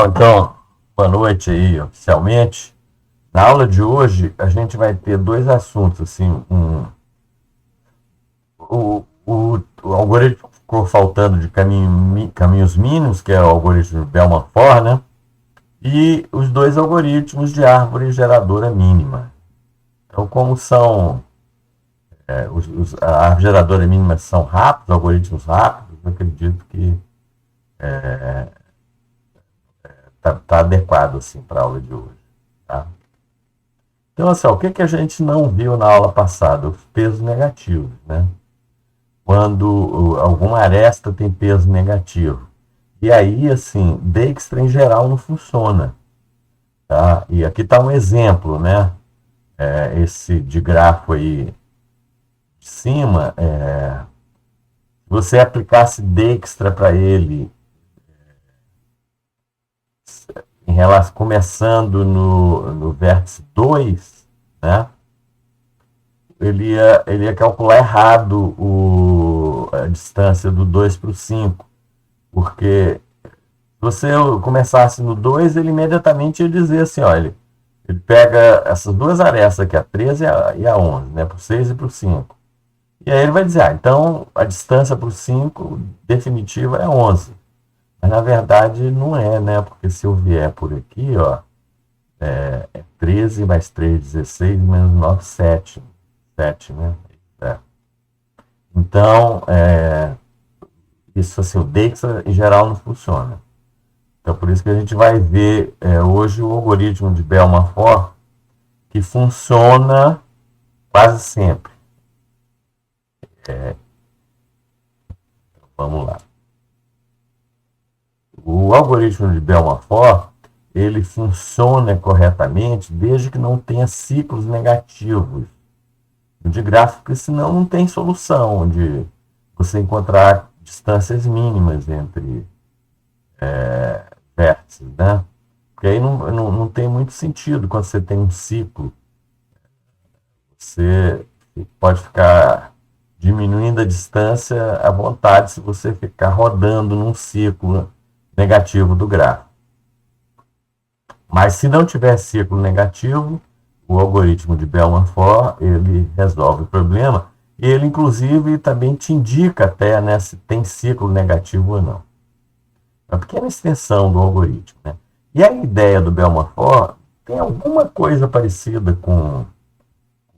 pessoal, então, boa noite aí, oficialmente. Na aula de hoje, a gente vai ter dois assuntos, assim, o algoritmo ficou faltando de caminhos mínimos, que é o algoritmo de Bellman-Ford, né? E os dois algoritmos de árvore geradora mínima. Então, como são, a árvore geradora mínima são rápidos, algoritmos rápidos, eu acredito que tá adequado, assim, para a aula de hoje, tá? Então, assim, o que a gente não viu na aula passada? Os pesos negativos, né? Quando alguma aresta tem peso negativo. E aí, assim, Dijkstra em geral não funciona, tá? E aqui está um exemplo, né? Esse de grafo aí de cima, se você aplicasse Dijkstra para ele, começando no vértice 2, né? Ele ia calcular errado a distância do 2 para o 5, porque se você começasse no 2, ele imediatamente ia dizer assim, olha, ele pega essas duas arestas aqui, a 13 e a 11, né, para o 6 e para o 5. E aí ele vai dizer, então a distância para o 5 definitiva é 11. Mas na verdade não é, né, porque se eu vier por aqui, ó, é 13 mais 3, 16, menos 9, 7. 7, né? Então, isso assim, o Dijkstra em geral não funciona. Então, por isso que a gente vai ver hoje o algoritmo de Bellman-Ford, que funciona quase sempre. Vamos lá. O algoritmo de Bellman-Ford, ele funciona corretamente desde que não tenha ciclos negativos de gráfico, porque senão não tem solução de você encontrar distâncias mínimas entre vértices, né? Porque aí não tem muito sentido quando você tem um ciclo. Você pode ficar diminuindo a distância à vontade se você ficar rodando num ciclo negativo do gráfico. Mas se não tiver ciclo negativo, o algoritmo de Bellman-Ford, ele resolve o problema. E ele, inclusive, também te indica até, né, se tem ciclo negativo ou não. É uma pequena extensão do algoritmo, né? E a ideia do Bellman-Ford tem alguma coisa parecida com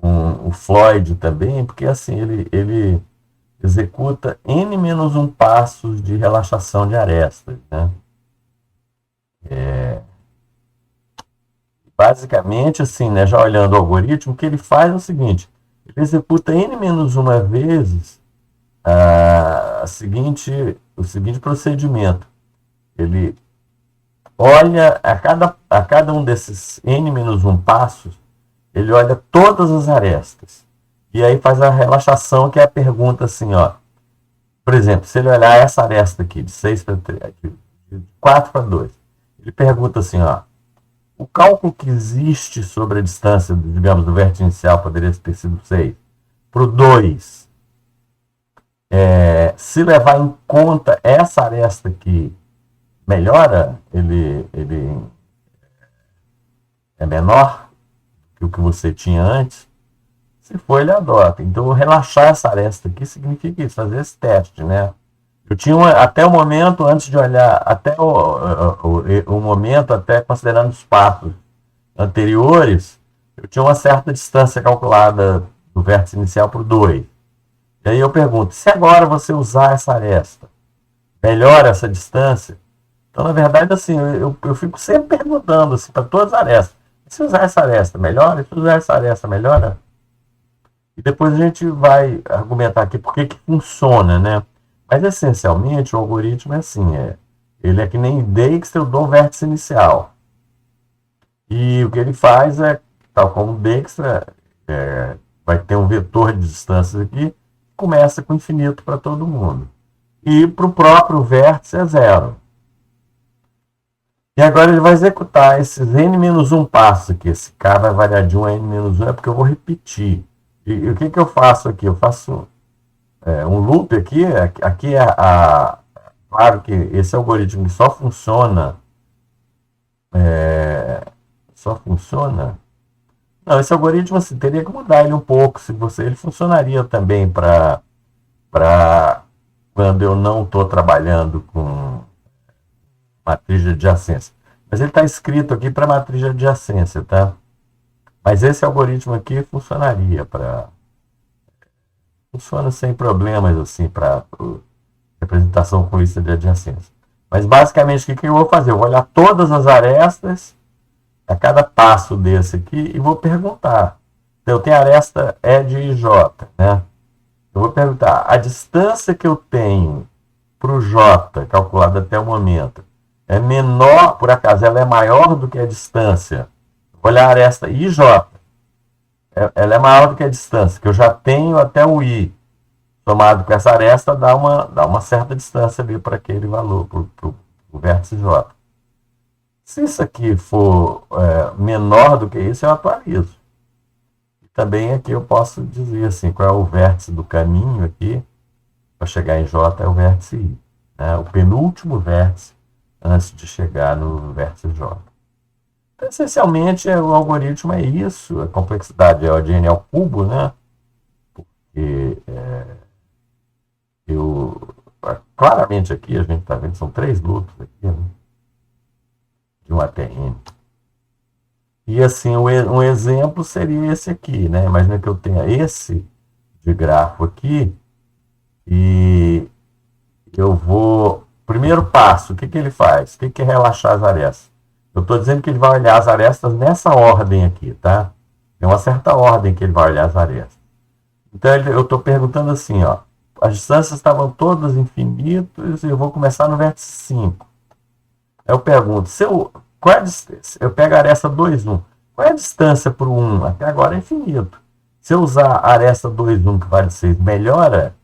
o Floyd também, porque assim, ele executa n-1 passos de relaxação de arestas, né? Basicamente, assim, né, já olhando o algoritmo, o que ele faz é o seguinte: ele executa n-1 vezes o seguinte procedimento. Ele olha a cada um desses n-1 passos, ele olha todas as arestas. E aí faz a relaxação, que é a pergunta assim, ó. Por exemplo, se ele olhar essa aresta aqui, de 6 para 3, de 4 para 2, ele pergunta assim, ó. O cálculo que existe sobre a distância, digamos, do vértice inicial poderia ter sido 6. Para o 2, se levar em conta essa aresta aqui, melhora? Ele é menor que o que você tinha antes? Se for, ele adota. Então, relaxar essa aresta aqui significa isso, fazer esse teste, né? Eu tinha até o momento, antes de olhar, até o momento, até considerando os passos anteriores, eu tinha uma certa distância calculada do vértice inicial para o 2. E aí eu pergunto, se agora você usar essa aresta, melhora essa distância? Então, na verdade, assim, eu fico sempre perguntando assim, para todas as arestas, se usar essa aresta, melhora? Se usar essa aresta, melhora? E depois a gente vai argumentar aqui por que funciona, né? Mas, essencialmente, o algoritmo é assim, ele é que nem Dijkstra do vértice inicial. E o que ele faz é, tal como o Dijkstra, vai ter um vetor de distâncias aqui, começa com infinito para todo mundo. E para o próprio vértice é 0. E agora ele vai executar esses n-1 passos aqui. Esse K vai variar de 1 a n-1, é porque eu vou repetir. E o que eu faço aqui? Eu faço um loop aqui. Aqui claro que esse algoritmo só funciona só funciona... Não, esse algoritmo assim, teria que mudar ele um pouco. Ele funcionaria também para quando eu não estou trabalhando com matriz de adjacência. Mas ele está escrito aqui para matriz de adjacência, tá? Mas esse algoritmo aqui funcionaria para... Funciona sem problemas, assim, para representação com lista de adjacência. Mas, basicamente, o que eu vou fazer? Eu vou olhar todas as arestas a cada passo desse aqui e vou perguntar. Então, eu tenho a aresta E de J, né? Eu vou perguntar, a distância que eu tenho para o J, calculada até o momento, é menor, por acaso, ela é maior do que a distância. Vou olhar a aresta IJ. Ela é maior do que a distância, que eu já tenho até o I. Somado com essa aresta, dá uma certa distância ali para aquele valor, para o vértice J. Se isso aqui for menor do que isso, eu atualizo. E também aqui eu posso dizer assim, qual é o vértice do caminho aqui, para chegar em J é o vértice I. Né? O penúltimo vértice antes de chegar no vértice J. Então, essencialmente, o algoritmo é isso. A complexidade é o de n ao cubo, né? Porque claramente aqui a gente está vendo, são 3 loops aqui, né? De 1 até n. E assim, um exemplo seria esse aqui, né? Imagina que eu tenha esse de grafo aqui e eu vou... Primeiro passo, o que ele faz? O que é relaxar as arestas? Eu estou dizendo que ele vai olhar as arestas nessa ordem aqui, tá? Tem uma certa ordem que ele vai olhar as arestas. Então, eu estou perguntando assim, ó. As distâncias estavam todas infinitas e eu vou começar no vértice 5. Aí eu pergunto, qual é a distância? Eu pego a aresta 2, 1. Qual é a distância para o 1? Até agora é infinito. Se eu usar a aresta 2, 1, que vale 6, melhora?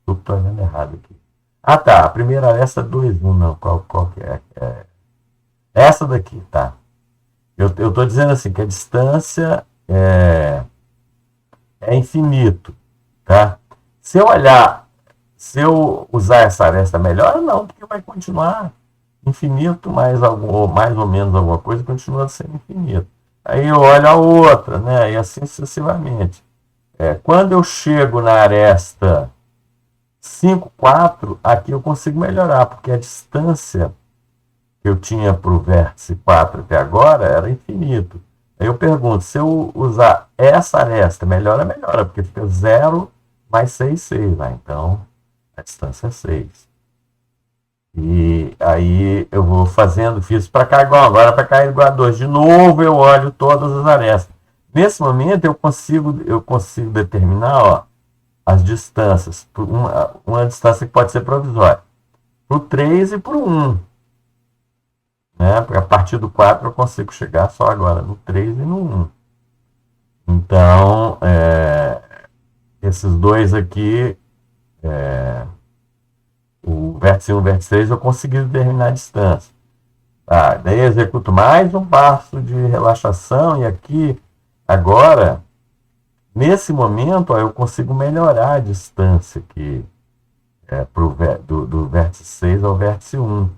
Estou olhando errado aqui. Ah, tá. A primeira aresta 2, 1, não. Qual que é? Essa daqui, tá? Eu estou dizendo assim, que a distância é infinito, tá? Se eu usar essa aresta melhor, não, porque vai continuar infinito, mais ou menos alguma coisa, continua sendo infinito. Aí eu olho a outra, né? E assim sucessivamente. Quando eu chego na aresta 5, 4, aqui eu consigo melhorar, porque a distância que eu tinha para o vértice 4 até agora era infinito. Aí eu pergunto, se eu usar essa aresta, melhora, porque fica 0 mais 6, 6. Né? Então, a distância é 6. E aí eu vou fazendo, fiz para cá igual, agora para cá igual a 2. De novo eu olho todas as arestas. Nesse momento eu consigo determinar, ó, as distâncias. Uma distância que pode ser provisória. Para o 3 e para o 1. Né? Porque a partir do 4 eu consigo chegar só agora no 3 e no 1. Então, esses dois aqui, o vértice 1 e o vértice 3, eu consegui determinar a distância. Daí eu executo mais um passo de relaxação e aqui, agora, nesse momento, eu consigo melhorar a distância aqui, do vértice 6 ao vértice 1.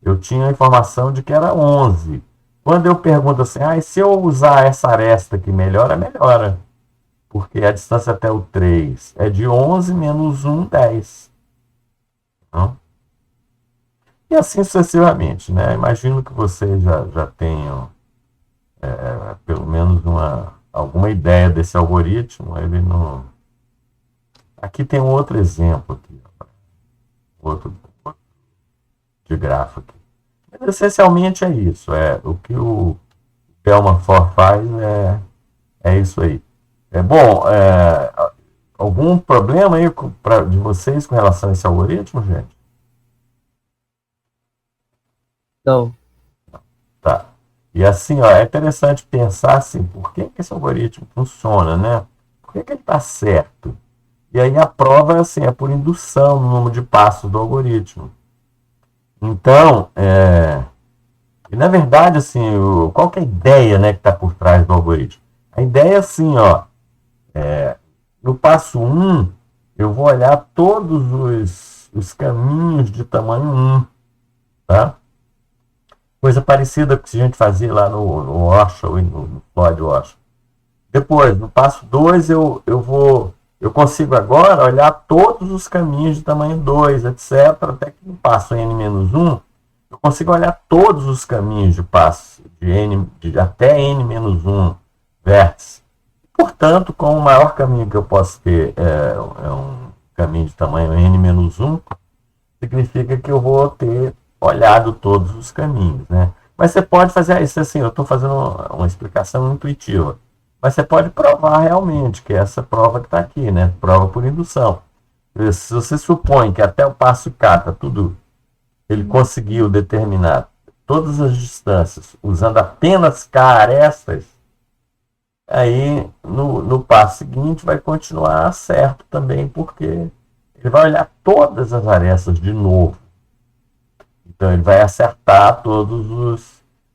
Eu tinha a informação de que era 11. Quando eu pergunto assim, se eu usar essa aresta aqui, melhora? Porque a distância até o 3 é de 11 menos 1, 10. Não? E assim sucessivamente, né? Imagino que vocês já tenham pelo menos alguma ideia desse algoritmo. Ele não... Aqui tem um outro exemplo aqui, outro de grafo aqui. Mas, essencialmente é isso. O que o Bellman For faz é isso aí. Bom, algum problema aí de vocês com relação a esse algoritmo, gente? Não. Tá. E assim, ó, é interessante pensar assim, por que esse algoritmo funciona, né? Por que ele está certo? E aí a prova assim, é por indução no número de passos do algoritmo. Então, e na verdade, assim, qual que é a ideia, né, que está por trás do algoritmo? A ideia é assim, ó, no passo 1, eu vou olhar todos os caminhos de tamanho 1, tá? Coisa parecida com o que a gente fazia lá no Osho e no Floyd Osho. Depois, no passo 2, eu consigo agora olhar todos os caminhos de tamanho 2, etc. Até que no passo N-1, eu consigo olhar todos os caminhos de passo até N-1 vértice. Portanto, com o maior caminho que eu posso ter é um caminho de tamanho N-1, significa que eu vou ter olhado todos os caminhos, né? Mas você pode fazer isso assim, eu estou fazendo uma explicação intuitiva. Mas você pode provar realmente, que é essa prova que está aqui, né? Prova por indução. Se você supõe que até o passo K tá tudo, ele conseguiu determinar todas as distâncias usando apenas K arestas, aí no passo seguinte vai continuar certo também, porque ele vai olhar todas as arestas de novo. Então ele vai acertar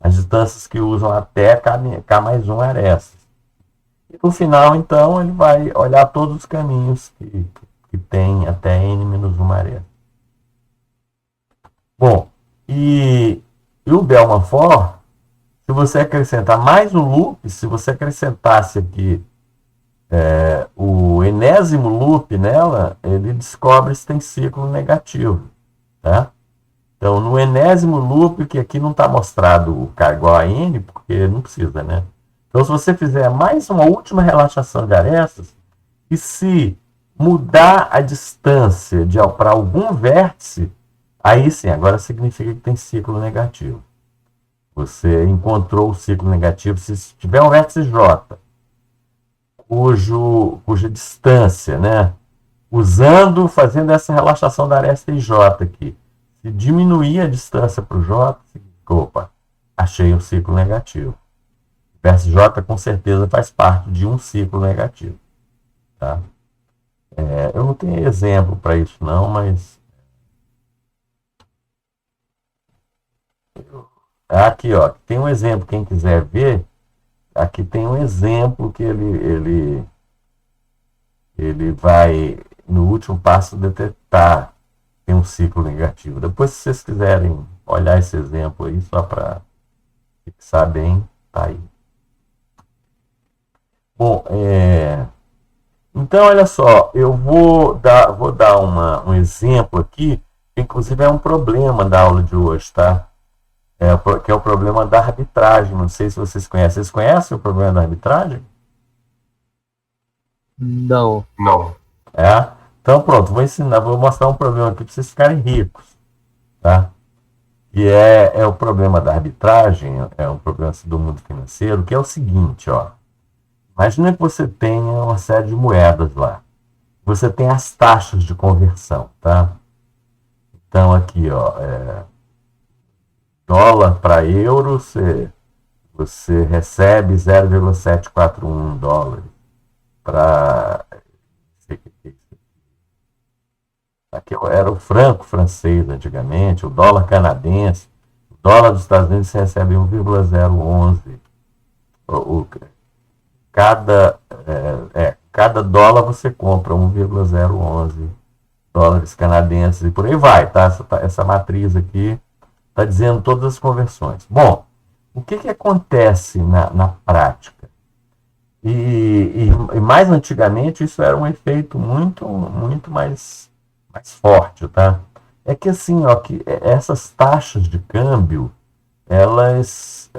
as distâncias que usam até K mais 1 arestas. E no final, então, ele vai olhar todos os caminhos que tem até N-1 aresta. Bom, e o Bellman-Ford, se você acrescentar mais um loop, se você acrescentasse aqui o enésimo loop nela, ele descobre se tem ciclo negativo. Tá? Então, no enésimo loop, que aqui não está mostrado o K igual a N, porque não precisa, né? Então, se você fizer mais uma última relaxação de arestas, e se mudar a distância para algum vértice, aí sim, agora significa que tem ciclo negativo. Você encontrou o ciclo negativo. Se tiver um vértice J, cuja distância, né, fazendo essa relaxação da aresta em J aqui, se diminuir a distância para o J, opa, achei um ciclo negativo. O vértice J com certeza faz parte de um ciclo negativo. Tá? Eu não tenho exemplo para isso não, mas aqui ó, tem um exemplo, quem quiser ver, aqui tem um exemplo que ele vai no último passo detectar tem um ciclo negativo. Depois, se vocês quiserem olhar esse exemplo aí, só para fixar bem, tá aí. Bom, então, olha só, eu vou dar um exemplo aqui, que inclusive é um problema da aula de hoje, tá? Que é o problema da arbitragem. Não sei se vocês conhecem. Vocês conhecem o problema da arbitragem? Não. Então, pronto, vou mostrar um problema aqui para vocês ficarem ricos, tá? E é o problema da arbitragem, é um problema do mundo financeiro, que é o seguinte, ó. Imagina que você tenha uma série de moedas lá. Você tem as taxas de conversão, tá? Então, aqui, ó, dólar para euro, você recebe 0,741 dólares para... Aqui era o franco francês antigamente, o dólar canadense, o dólar dos Estados Unidos você recebe 1,011. Cada dólar você compra 1,011 dólares canadenses e por aí vai, tá? Essa matriz aqui está dizendo todas as conversões. Bom, o que acontece na prática? E mais antigamente isso era um efeito muito, muito mais forte, tá? É que assim, ó, que essas taxas de câmbio, elas,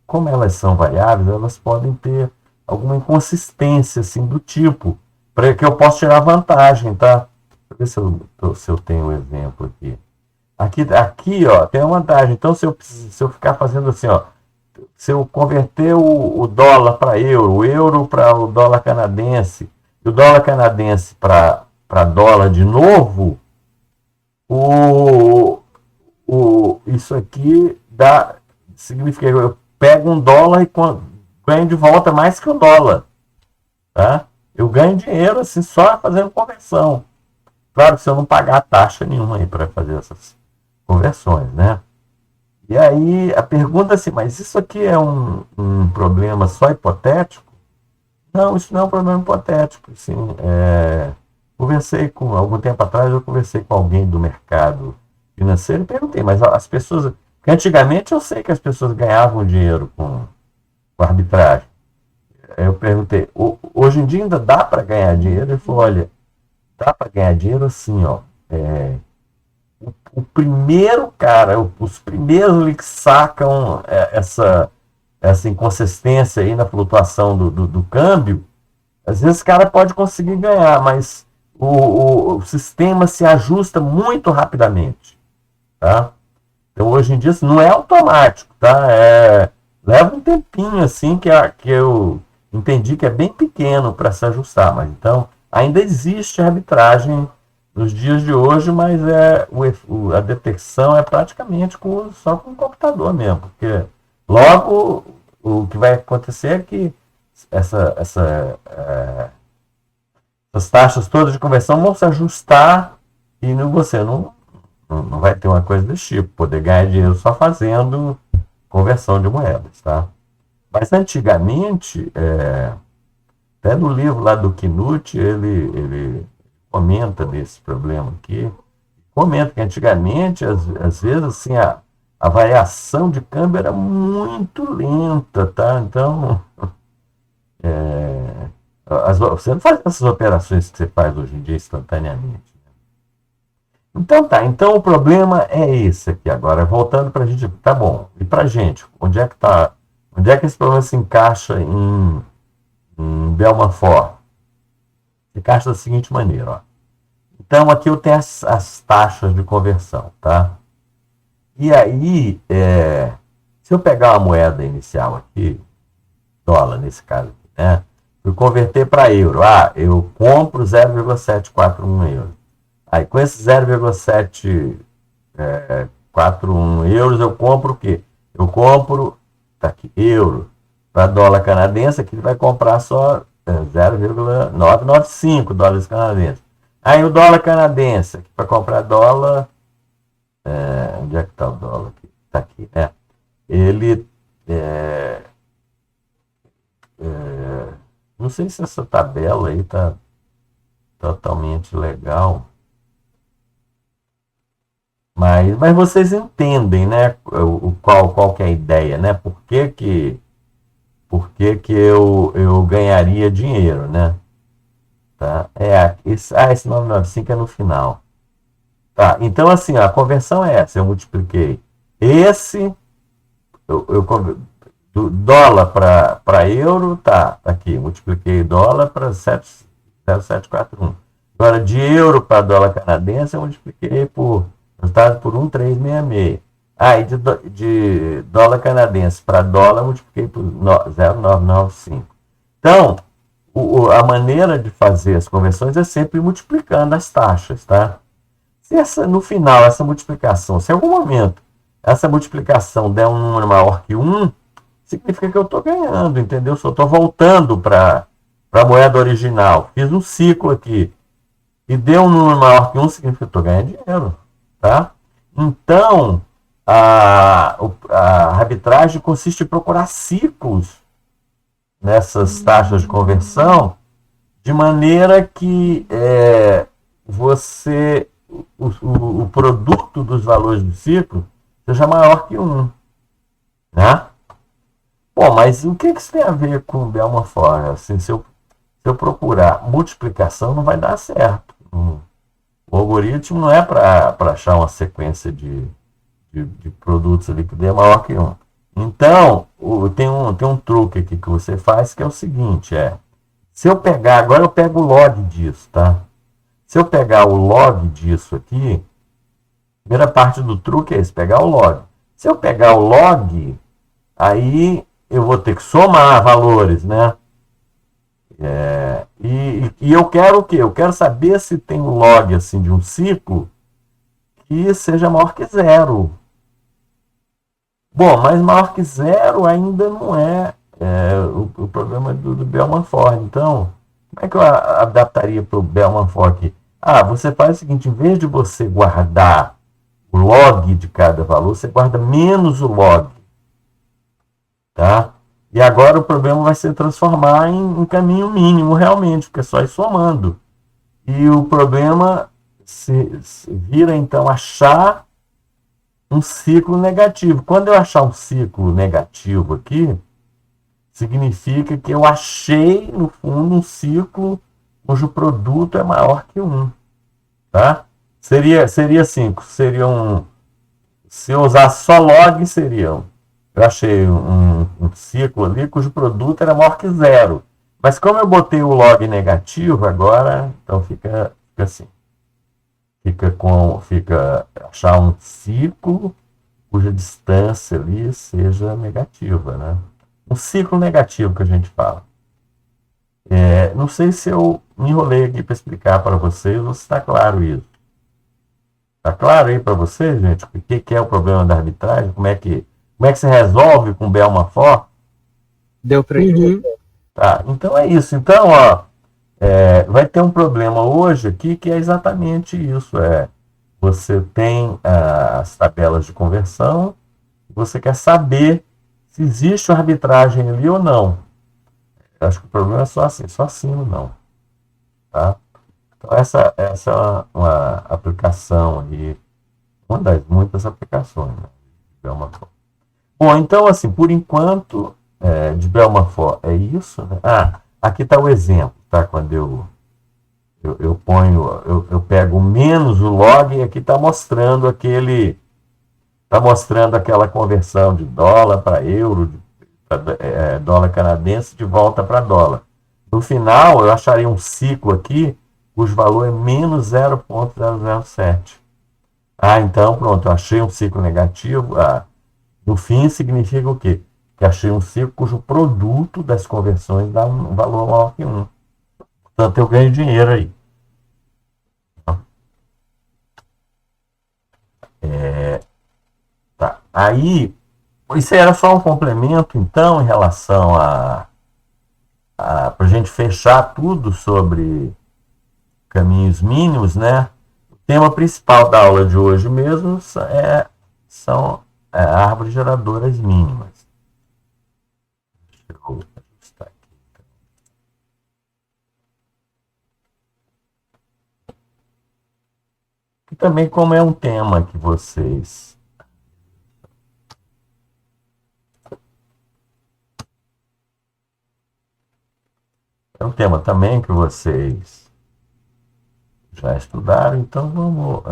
como elas são variáveis, elas podem ter alguma inconsistência, assim, do tipo, para que eu possa tirar vantagem, tá? Deixa eu ver se eu tenho um exemplo aqui. Aqui, ó, tem uma vantagem. Então, se eu ficar fazendo assim, ó, se eu converter o dólar para euro, o euro para o dólar canadense, e o dólar canadense para dólar de novo, isso aqui significa que eu pego um dólar e ganho de volta mais que um dólar. Tá? Eu ganho dinheiro assim, só fazendo conversão. Claro que se eu não pagar taxa nenhuma para fazer essas conversões, né? E aí a pergunta é assim, mas isso aqui é um problema só hipotético? Não, isso não é um problema hipotético. Assim, algum tempo atrás, eu conversei com alguém do mercado financeiro e perguntei, mas as pessoas... Porque antigamente eu sei que as pessoas ganhavam dinheiro com arbitragem. Eu perguntei, hoje em dia ainda dá para ganhar dinheiro? Ele falou, olha, dá para ganhar dinheiro assim, ó. O primeiro cara, os primeiros ali que sacam essa inconsistência aí na flutuação do câmbio, às vezes o cara pode conseguir ganhar, mas o sistema se ajusta muito rapidamente, tá? Então hoje em dia isso não é automático, tá? Leva um tempinho assim que eu entendi que é bem pequeno para se ajustar, mas então ainda existe arbitragem nos dias de hoje, mas a detecção é praticamente só com o computador mesmo, porque logo o que vai acontecer é que essas taxas todas de conversão vão se ajustar e você não vai ter uma coisa desse tipo, poder ganhar dinheiro só fazendo conversão de moedas, tá? Mas antigamente, até no livro lá do Knut, ele comenta desse problema aqui. Comenta que antigamente, às vezes, assim, a variação de câmbio era muito lenta, tá? Então, você não faz essas operações que você faz hoje em dia instantaneamente. Então tá, então o problema é esse aqui agora, voltando para a gente, tá bom, e para a gente, onde é que esse problema se encaixa em Bellman-Ford? Se encaixa da seguinte maneira, ó. Então aqui eu tenho as taxas de conversão, tá? E aí, se eu pegar uma moeda inicial aqui, dólar nesse caso aqui, né? Eu converter para euro, eu compro 0,741 euros. Aí com esses 0,741 euros eu compro o quê? Eu compro, tá aqui, euro. Para dólar canadense, aqui ele vai comprar só 0,995 dólares canadenses. Aí o dólar canadense, aqui para comprar dólar, onde é que está o dólar aqui? Está aqui, né? Ele, não sei se essa tabela aí está totalmente legal. Mas vocês entendem, né? Qual que é a ideia, né? Por que eu ganharia dinheiro, né? Tá? Esse 995 é no final. Tá, então assim, ó, a conversão é essa. Eu multipliquei do dólar para euro, tá aqui. Multipliquei dólar para 0,741. Agora, de euro para dólar canadense, eu multipliquei por 1,366. E de dólar canadense para dólar, eu multipliquei por 0,995. Então, a maneira de fazer as conversões é sempre multiplicando as taxas, tá? No final, essa multiplicação, se em algum momento essa multiplicação der um número maior que 1, significa que eu estou ganhando, entendeu? Se eu estou voltando para a moeda original, fiz um ciclo aqui, e deu um número maior que 1, significa que eu estou ganhando dinheiro, tá? Então, a arbitragem consiste em procurar ciclos nessas taxas de conversão, de maneira que o produto dos valores do ciclo seja maior que 1. Né? Bom, mas o que isso tem a ver com o Bellman-Ford? Assim, se eu procurar multiplicação, não vai dar certo. O algoritmo não é para achar uma sequência de produtos ali que dê maior que 1. Então, tem um truque aqui que você faz, que é o seguinte, se eu pegar, agora eu pego o log disso, tá? Se eu pegar o log disso aqui, a primeira parte do truque é esse, pegar o log. Se eu pegar o log, aí eu vou ter que somar valores, né? E eu quero o quê? Eu quero saber se tem um log assim, de um ciclo que seja maior que 0. Bom, mas maior que 0 ainda não é, o problema do Bellman-Ford. Então, como é que eu adaptaria para o Bellman-Ford aqui? Você faz o seguinte, em vez de você guardar o log de cada valor, você guarda menos o log. Tá? E agora o problema vai se transformar em caminho mínimo, realmente, porque é só ir somando. E o problema se vira, então, achar um ciclo negativo. Quando eu achar um ciclo negativo aqui, significa que eu achei, no fundo, um ciclo cujo produto é maior que 1. Tá? Seria 5. Se eu usasse só log, seriam. Eu achei um ciclo ali cujo produto era maior que 0. Mas como eu botei o log negativo agora, então fica assim. Fica achar um ciclo cuja distância ali seja negativa, né? Um ciclo negativo que a gente fala. Não sei se eu me enrolei aqui para explicar para vocês ou se está claro isso. Está claro aí para vocês, gente? O que é o problema da arbitragem? Como é que se resolve com Bell-Fort? Deu para ir. Tá, então é isso. Então, vai ter um problema hoje aqui que é exatamente isso. Você tem as tabelas de conversão, você quer saber se existe uma arbitragem ali ou não. Eu acho que o problema é só assim ou não. Tá? Então, essa é uma aplicação aí, uma das muitas aplicações, né, de Bell-Fort. Bom, então, assim, por enquanto, de Bell-Fort é isso. Né? Aqui está o exemplo, tá? Quando eu pego menos o log e aqui está mostrando aquela conversão de dólar para euro, dólar canadense de volta para dólar. No final, eu acharia um ciclo aqui cujo valor é menos 0,007. Então pronto, eu achei um ciclo negativo. No fim, significa o quê? Que achei um ciclo cujo produto das conversões dá um valor maior que 1. Portanto, eu ganho dinheiro aí. Tá. Aí, isso era só um complemento, então, em relação para a gente fechar tudo sobre caminhos mínimos, né? O tema principal da aula de hoje mesmo são árvores geradoras mínimas. Deixa eu ajustar aqui. E também, como é um tema que vocês já estudaram, então vamos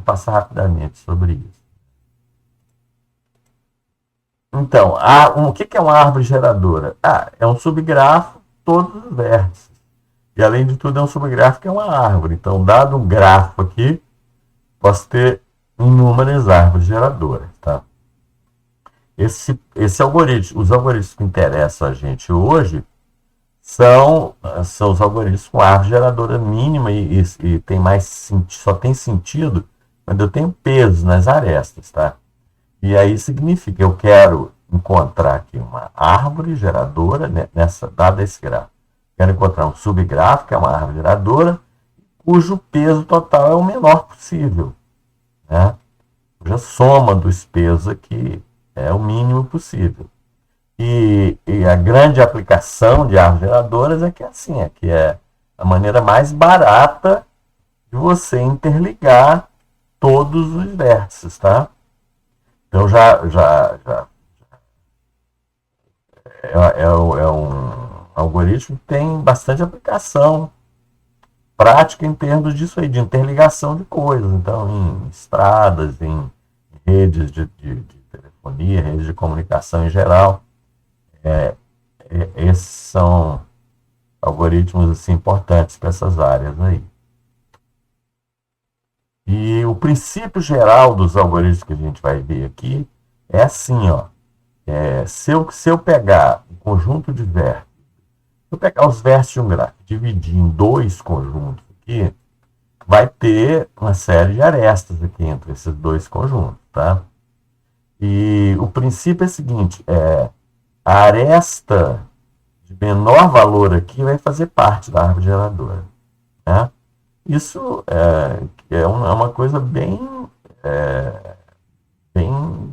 passar rapidamente sobre isso. Então, o que é uma árvore geradora? É um subgrafo, todos os vértices. E, além de tudo, é um subgrafo que é uma árvore. Então, dado um grafo aqui, posso ter inúmeras árvores geradoras. Tá? Esse algoritmo, os algoritmos que interessam a gente hoje são os algoritmos com árvore geradora mínima e tem só tem sentido quando eu tenho peso nas arestas. Tá? E aí significa, eu quero encontrar aqui uma árvore geradora, né, dada esse gráfico. Quero encontrar um subgrafo, que é uma árvore geradora, cujo peso total é o menor possível. Né? Cuja soma dos pesos aqui é o mínimo possível. E a grande aplicação de árvores geradoras é que é a maneira mais barata de você interligar todos os vértices, tá? Então é um algoritmo que tem bastante aplicação prática em termos disso aí, de interligação de coisas. Então, em estradas, em redes de telefonia, redes de comunicação em geral. Esses são algoritmos assim, importantes para essas áreas aí. E o princípio geral dos algoritmos que a gente vai ver aqui é assim, ó. Se eu pegar um conjunto de vértices, se eu pegar os vértices de um gráfico e dividir em dois conjuntos aqui, vai ter uma série de arestas aqui entre esses dois conjuntos, tá? E o princípio é o seguinte, a aresta de menor valor aqui vai fazer parte da árvore geradora, né? Isso é uma coisa bem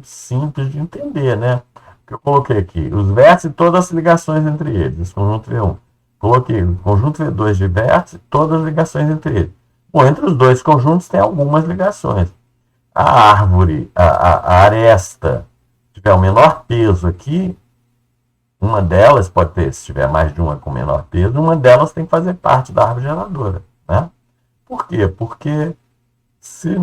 simples de entender, né? Que eu coloquei aqui, os vértices e todas as ligações entre eles, esse conjunto V1. Coloquei o conjunto V2 de vértices e todas as ligações entre eles. Bom, entre os dois conjuntos tem algumas ligações. a árvore, a aresta, tiver o menor peso aqui, uma delas pode ter, se tiver mais de uma com menor peso, uma delas tem que fazer parte da árvore geradora, né? Por quê? Porque se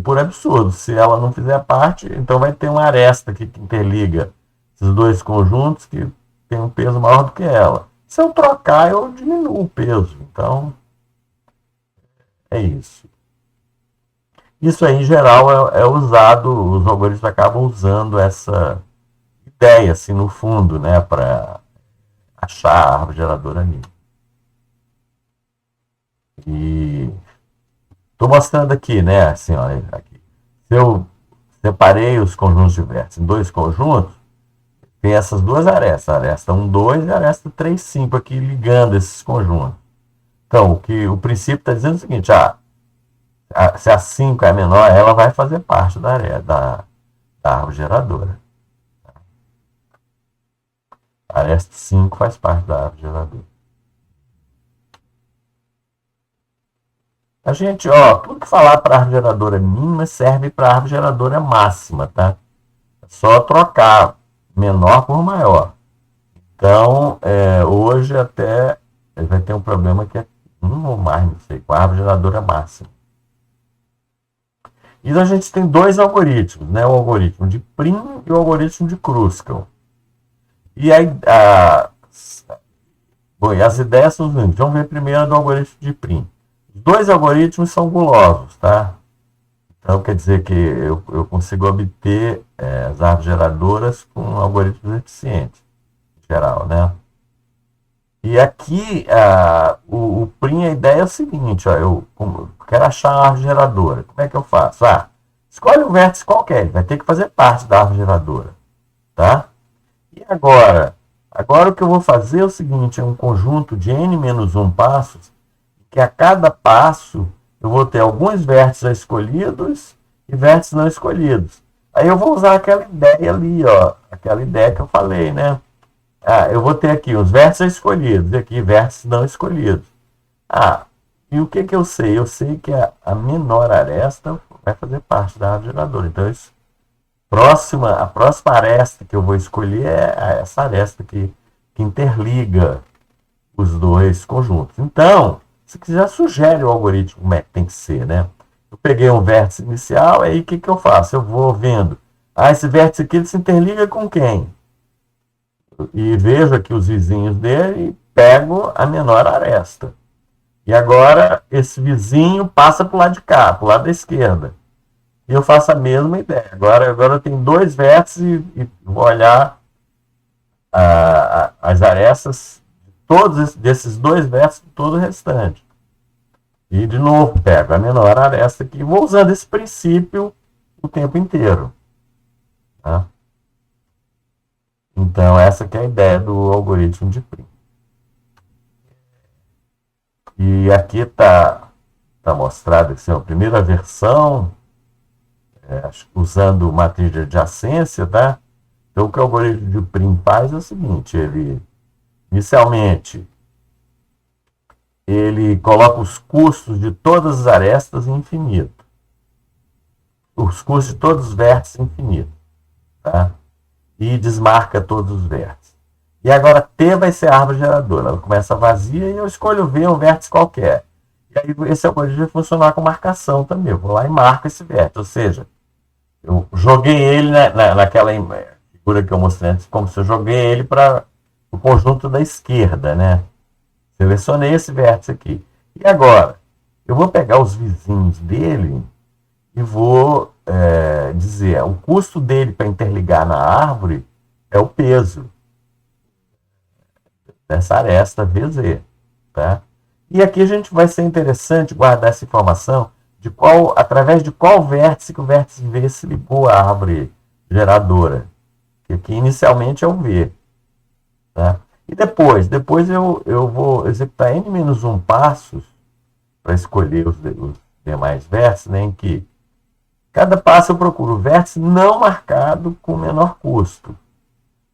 por absurdo, se ela não fizer parte, então vai ter uma aresta aqui que interliga esses dois conjuntos que tem um peso maior do que ela. Se eu trocar, eu diminuo o peso. Então, é isso. Isso aí, em geral, é usado, os algoritmos acabam usando essa ideia, assim, no fundo, né, para achar a árvore geradora ali. E estou mostrando aqui, né, assim, olha, aqui. Se eu separei os conjuntos de vértices em dois conjuntos, tem essas duas arestas, a aresta 1, 2 e a aresta 3, 5 aqui ligando esses conjuntos. Então, o princípio está dizendo o seguinte, se a 5 é menor, ela vai fazer parte da árvore geradora. A aresta 5 faz parte da árvore geradora. A gente, tudo que falar para a árvore geradora mínima serve para a árvore geradora máxima, tá? É só trocar menor por maior. Então, hoje até vai ter um problema que é um ou mais, não sei, com a árvore geradora máxima. E a gente tem dois algoritmos, né? O algoritmo de Prim e o algoritmo de Kruskal. E aí, e as ideias são as seguintes. Vamos ver primeiro do algoritmo de Prim. Os dois algoritmos são gulosos, tá? Então, quer dizer que eu consigo obter as árvores geradoras com algoritmos eficientes, em geral, né? E aqui, o Prim, a ideia é o seguinte, eu quero achar a árvore geradora. Como é que eu faço? Escolhe um vértice qualquer, ele vai ter que fazer parte da árvore geradora, tá? E agora o que eu vou fazer é o seguinte, é um conjunto de n-1 passos, que a cada passo eu vou ter alguns vértices escolhidos e vértices não escolhidos. Aí eu vou usar aquela ideia ali, aquela ideia que eu falei, né? Eu vou ter aqui os vértices escolhidos e aqui vértices não escolhidos. E o que eu sei? Eu sei que a menor aresta vai fazer parte da árvore geradora. Então, a próxima aresta que eu vou escolher é essa aresta que interliga os dois conjuntos. Então, isso aqui já sugere o algoritmo como é que tem que ser, né? Eu peguei um vértice inicial, aí o que eu faço? Eu vou vendo, esse vértice aqui ele se interliga com quem? E vejo aqui os vizinhos dele e pego a menor aresta. E agora esse vizinho passa para o lado de cá, para o lado da esquerda. E eu faço a mesma ideia. Agora eu tenho dois vértices e vou olhar as arestas desses dois vértices, todo o restante. E de novo pego a menor aresta aqui. Vou usando esse princípio o tempo inteiro. Tá? Então, essa que é a ideia do algoritmo de Prim. E aqui está mostrado assim, a primeira versão, usando matriz de adjacência, tá? Então, o que o algoritmo de Prim faz é o seguinte, inicialmente, ele coloca os custos de todas as arestas em infinito. Os custos de todos os vértices em infinito, tá? E desmarca todos os vértices. E agora T vai ser a árvore geradora. Ela começa vazia e eu escolho V, um vértice qualquer. E aí esse algoritmo vai funcionar com marcação também. Eu vou lá e marco esse vértice. Ou seja, eu joguei ele naquela figura que eu mostrei antes, como se eu joguei ele para o conjunto da esquerda, né? Selecionei esse vértice aqui. E agora, eu vou pegar os vizinhos dele e vou dizer, o custo dele para interligar na árvore é o peso dessa aresta VZ. Tá? E aqui a gente vai ser interessante guardar essa informação através de qual vértice que o vértice V se ligou à árvore geradora. Que aqui inicialmente é o V. Tá? E depois eu vou executar n-1 passos para escolher os demais vértices, né, em que cada passo eu procuro o vértice não marcado com menor custo.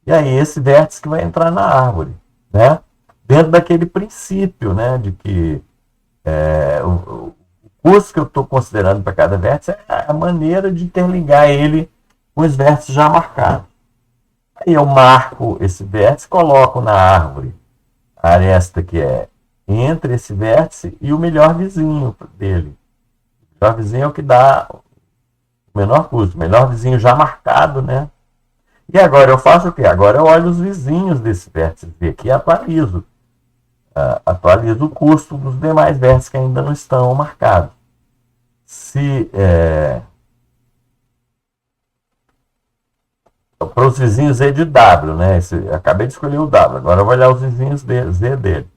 E aí esse vértice que vai entrar na árvore, né? Dentro daquele princípio, né, de que o custo que eu estou considerando para cada vértice é a maneira de interligar ele com os vértices já marcados. Aí eu marco esse vértice, coloco na árvore a aresta que é entre esse vértice e o melhor vizinho dele. O melhor vizinho é o que dá o menor custo, o melhor vizinho já marcado, né? E agora eu faço o quê? Agora eu olho os vizinhos desse vértice V aqui e atualizo. Atualizo o custo dos demais vértices que ainda não estão marcados. Para os vizinhos Z de W, né? Acabei de escolher o W, agora eu vou olhar os vizinhos Z dele.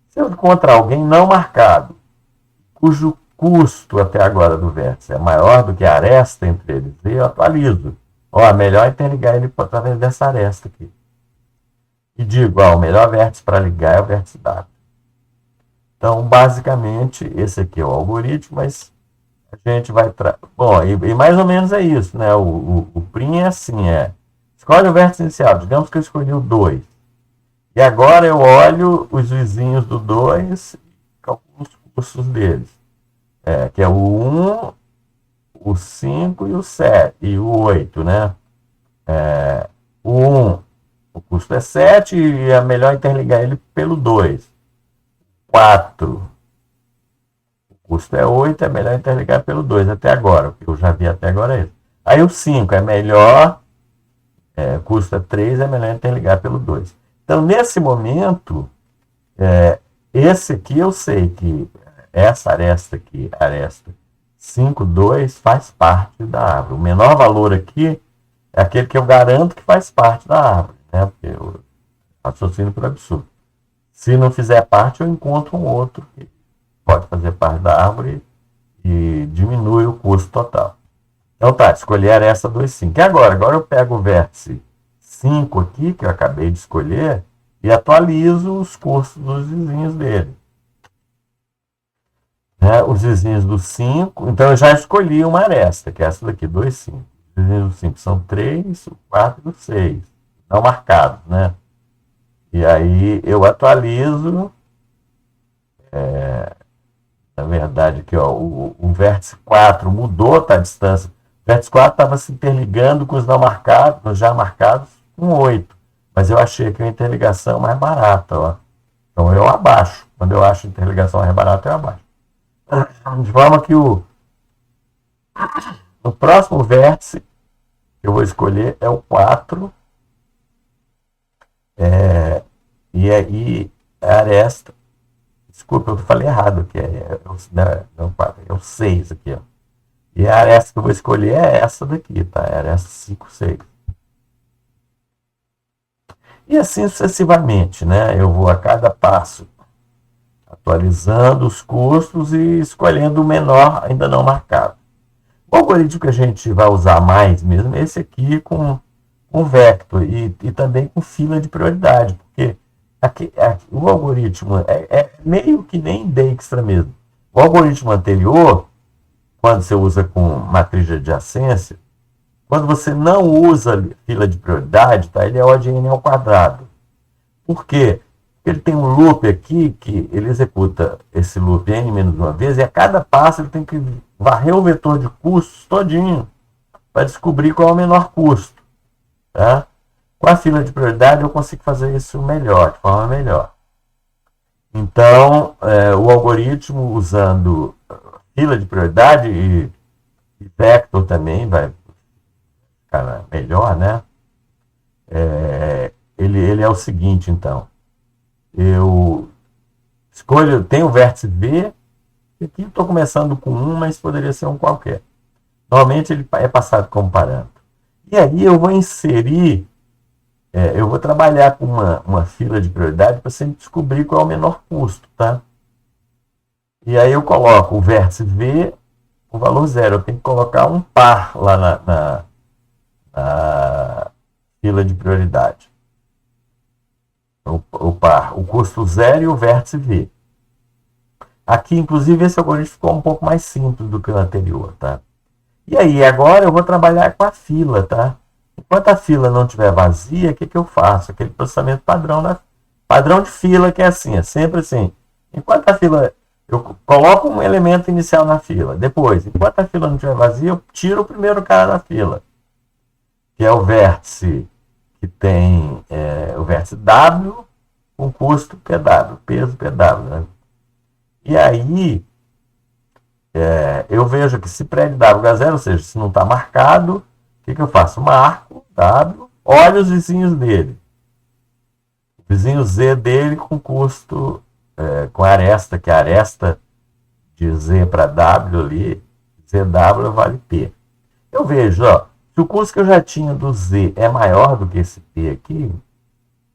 Se eu encontrar alguém não marcado, cujo custo até agora do vértice é maior do que a aresta entre eles, eu atualizo. Melhor interligar ele através dessa aresta aqui. E digo, o melhor vértice para ligar é o vértice W. Então, basicamente, esse aqui é o algoritmo, mas a gente vai... Bom, e mais ou menos é isso, né? O PRIM é assim, escolhe o vértice inicial, digamos que eu escolhi o 2. E agora eu olho os vizinhos do 2 e calculo os custos deles. Que é o 1, o 5 e o 7, e o 8, né? O 1, o custo é 7 e é melhor interligar ele pelo 2. 4, o custo é 8, é melhor interligar pelo 2 até agora, o que eu já vi até agora é isso. Aí o 5 é melhor, o custo é 3, é melhor interligar pelo 2. Então, nesse momento, esse aqui eu sei que essa aresta aqui, aresta 5, 2, faz parte da árvore. O menor valor aqui é aquele que eu garanto que faz parte da árvore, né? Porque eu raciocínio por absurdo. Se não fizer parte, eu encontro um outro que pode fazer parte da árvore e diminui o custo total. Então tá, escolhi a aresta 2, 5. E agora eu pego o vértice 5 aqui, que eu acabei de escolher, e atualizo os custos dos vizinhos dele. Os vizinhos do 5, então eu já escolhi uma aresta, que é essa daqui, 2, 5. Os vizinhos do 5 são 3, o 4 e o 6. Não marcados, né? E aí eu atualizo, na verdade aqui, o vértice 4 mudou, tá, a distância. O vértice 4 estava se interligando com os não marcados, os já marcados, com 8. Mas eu achei aqui uma interligação mais barata, ó. Então eu abaixo. Quando eu acho a interligação mais barata, eu abaixo. De forma que o próximo vértice que eu vou escolher é o 4. E aí a aresta. Desculpa, eu falei errado aqui. É o 6 aqui, ó. E a aresta que eu vou escolher é essa daqui, tá? É a aresta 5, 6. E assim sucessivamente, né? Eu vou a cada passo atualizando os custos e escolhendo o menor ainda não marcado. O algoritmo que a gente vai usar mais mesmo é esse aqui com vector e também com fila de prioridade, porque o algoritmo é meio que nem Dijkstra mesmo. O algoritmo anterior, quando você usa com matriz de adjacência, quando você não usa fila de prioridade, tá, ele é O de n ao quadrado. Por quê? Porque ele tem um loop aqui que ele executa esse loop n menos uma vez e a cada passo ele tem que varrer o vetor de custos todinho para descobrir qual é o menor custo. Tá? Com a fila de prioridade eu consigo fazer isso melhor, de forma melhor. Então, o algoritmo usando fila de prioridade e vector também vai ficar melhor, né? Ele é o seguinte, então. Eu escolho, tem o vértice V, e aqui estou começando com 1, mas poderia ser um qualquer. Normalmente ele é passado como parâmetro. E aí eu vou inserir, eu vou trabalhar com uma fila de prioridade para sempre descobrir qual é o menor custo, tá? E aí eu coloco o vértice V, o valor 0. Eu tenho que colocar um par lá na fila de prioridade. O par, o custo 0 e o vértice V. Aqui, inclusive, esse algoritmo ficou um pouco mais simples do que o anterior, tá? E aí, agora eu vou trabalhar com a fila, tá? Enquanto a fila não estiver vazia, o que eu faço? Aquele processamento padrão de fila, que é assim, é sempre assim. Enquanto a fila Eu coloco um elemento inicial na fila. Depois, enquanto a fila não estiver vazia, eu tiro o primeiro cara da fila, que é o vértice que tem o vértice W com custo PW, peso PW. Né? E aí, eu vejo que se prédio W é 0, ou seja, se não está marcado, o que eu faço? Marco W, olho os vizinhos dele. O vizinho Z dele com custo, com aresta, que é a aresta de Z para W ali, ZW vale P. Eu vejo, ó, se o custo que eu já tinha do Z é maior do que esse P aqui,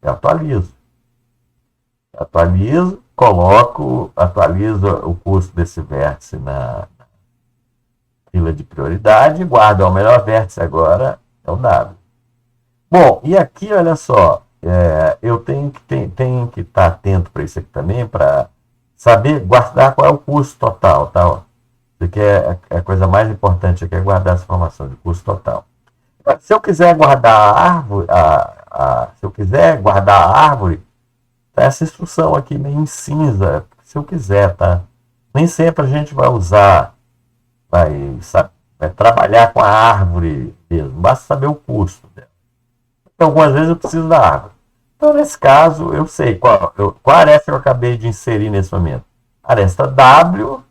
eu atualizo. Atualizo o custo desse vértice na fila de prioridade, guardo o melhor vértice agora, é o W. Bom, e aqui, olha só, eu tenho que estar atento para isso aqui também, para saber guardar qual é o custo total, tá? Ó. Isso aqui é a coisa mais importante aqui, é guardar essa informação de custo total. Se eu quiser guardar a árvore, tá essa instrução aqui meio em cinza, se eu quiser, tá? Nem sempre a gente vai usar, vai trabalhar com a árvore mesmo, basta saber o custo dela. Então, algumas vezes eu preciso da árvore. Então, nesse caso, eu sei qual aresta eu acabei de inserir nesse momento. Aresta W,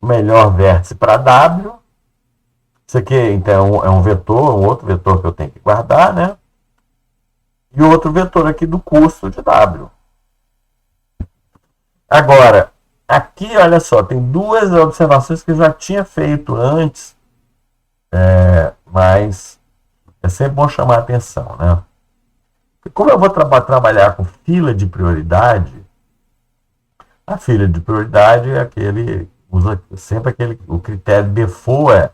o melhor vértice para W. Isso aqui, então, é um vetor, um outro vetor que eu tenho que guardar, né? E outro vetor aqui do custo de W. Agora, aqui, olha só, tem duas observações que eu já tinha feito antes, mas é sempre bom chamar a atenção, né? Como eu vou trabalhar com fila de prioridade, a fila de prioridade é usa sempre o critério default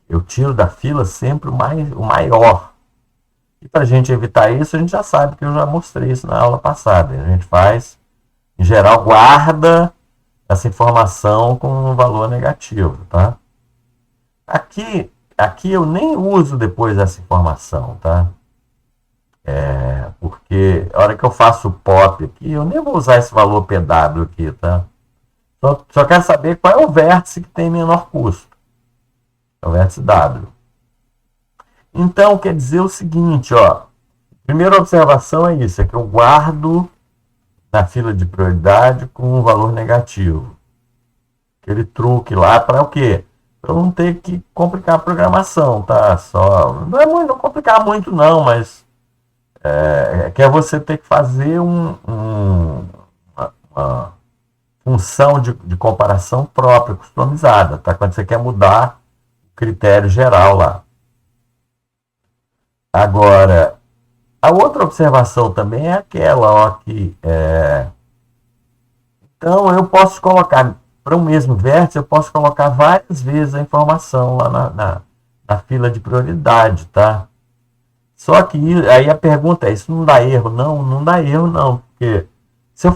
eu tiro da fila sempre o maior. E para a gente evitar isso, a gente já sabe que eu já mostrei isso na aula passada. A gente faz, em geral, guarda essa informação com um valor negativo, tá? Aqui eu nem uso depois essa informação, tá? Porque a hora que eu faço o POP aqui, eu nem vou usar esse valor PW aqui, tá? Só quero saber qual é o vértice que tem menor custo. É o vértice W. Então, quer dizer o seguinte, ó. Primeira observação é isso, é que eu guardo na fila de prioridade com um valor negativo. Aquele truque lá para o quê? Para não ter que complicar a programação, tá? Não complicar muito não, mas que é você ter que fazer uma função de comparação própria, customizada, tá? Quando você quer mudar o critério geral lá. Agora, a outra observação também é aquela, ó, que então eu posso colocar para o mesmo vértice, eu posso colocar várias vezes a informação lá na fila de prioridade, tá? Só que aí a pergunta é, isso não dá erro? Não dá erro não, porque se eu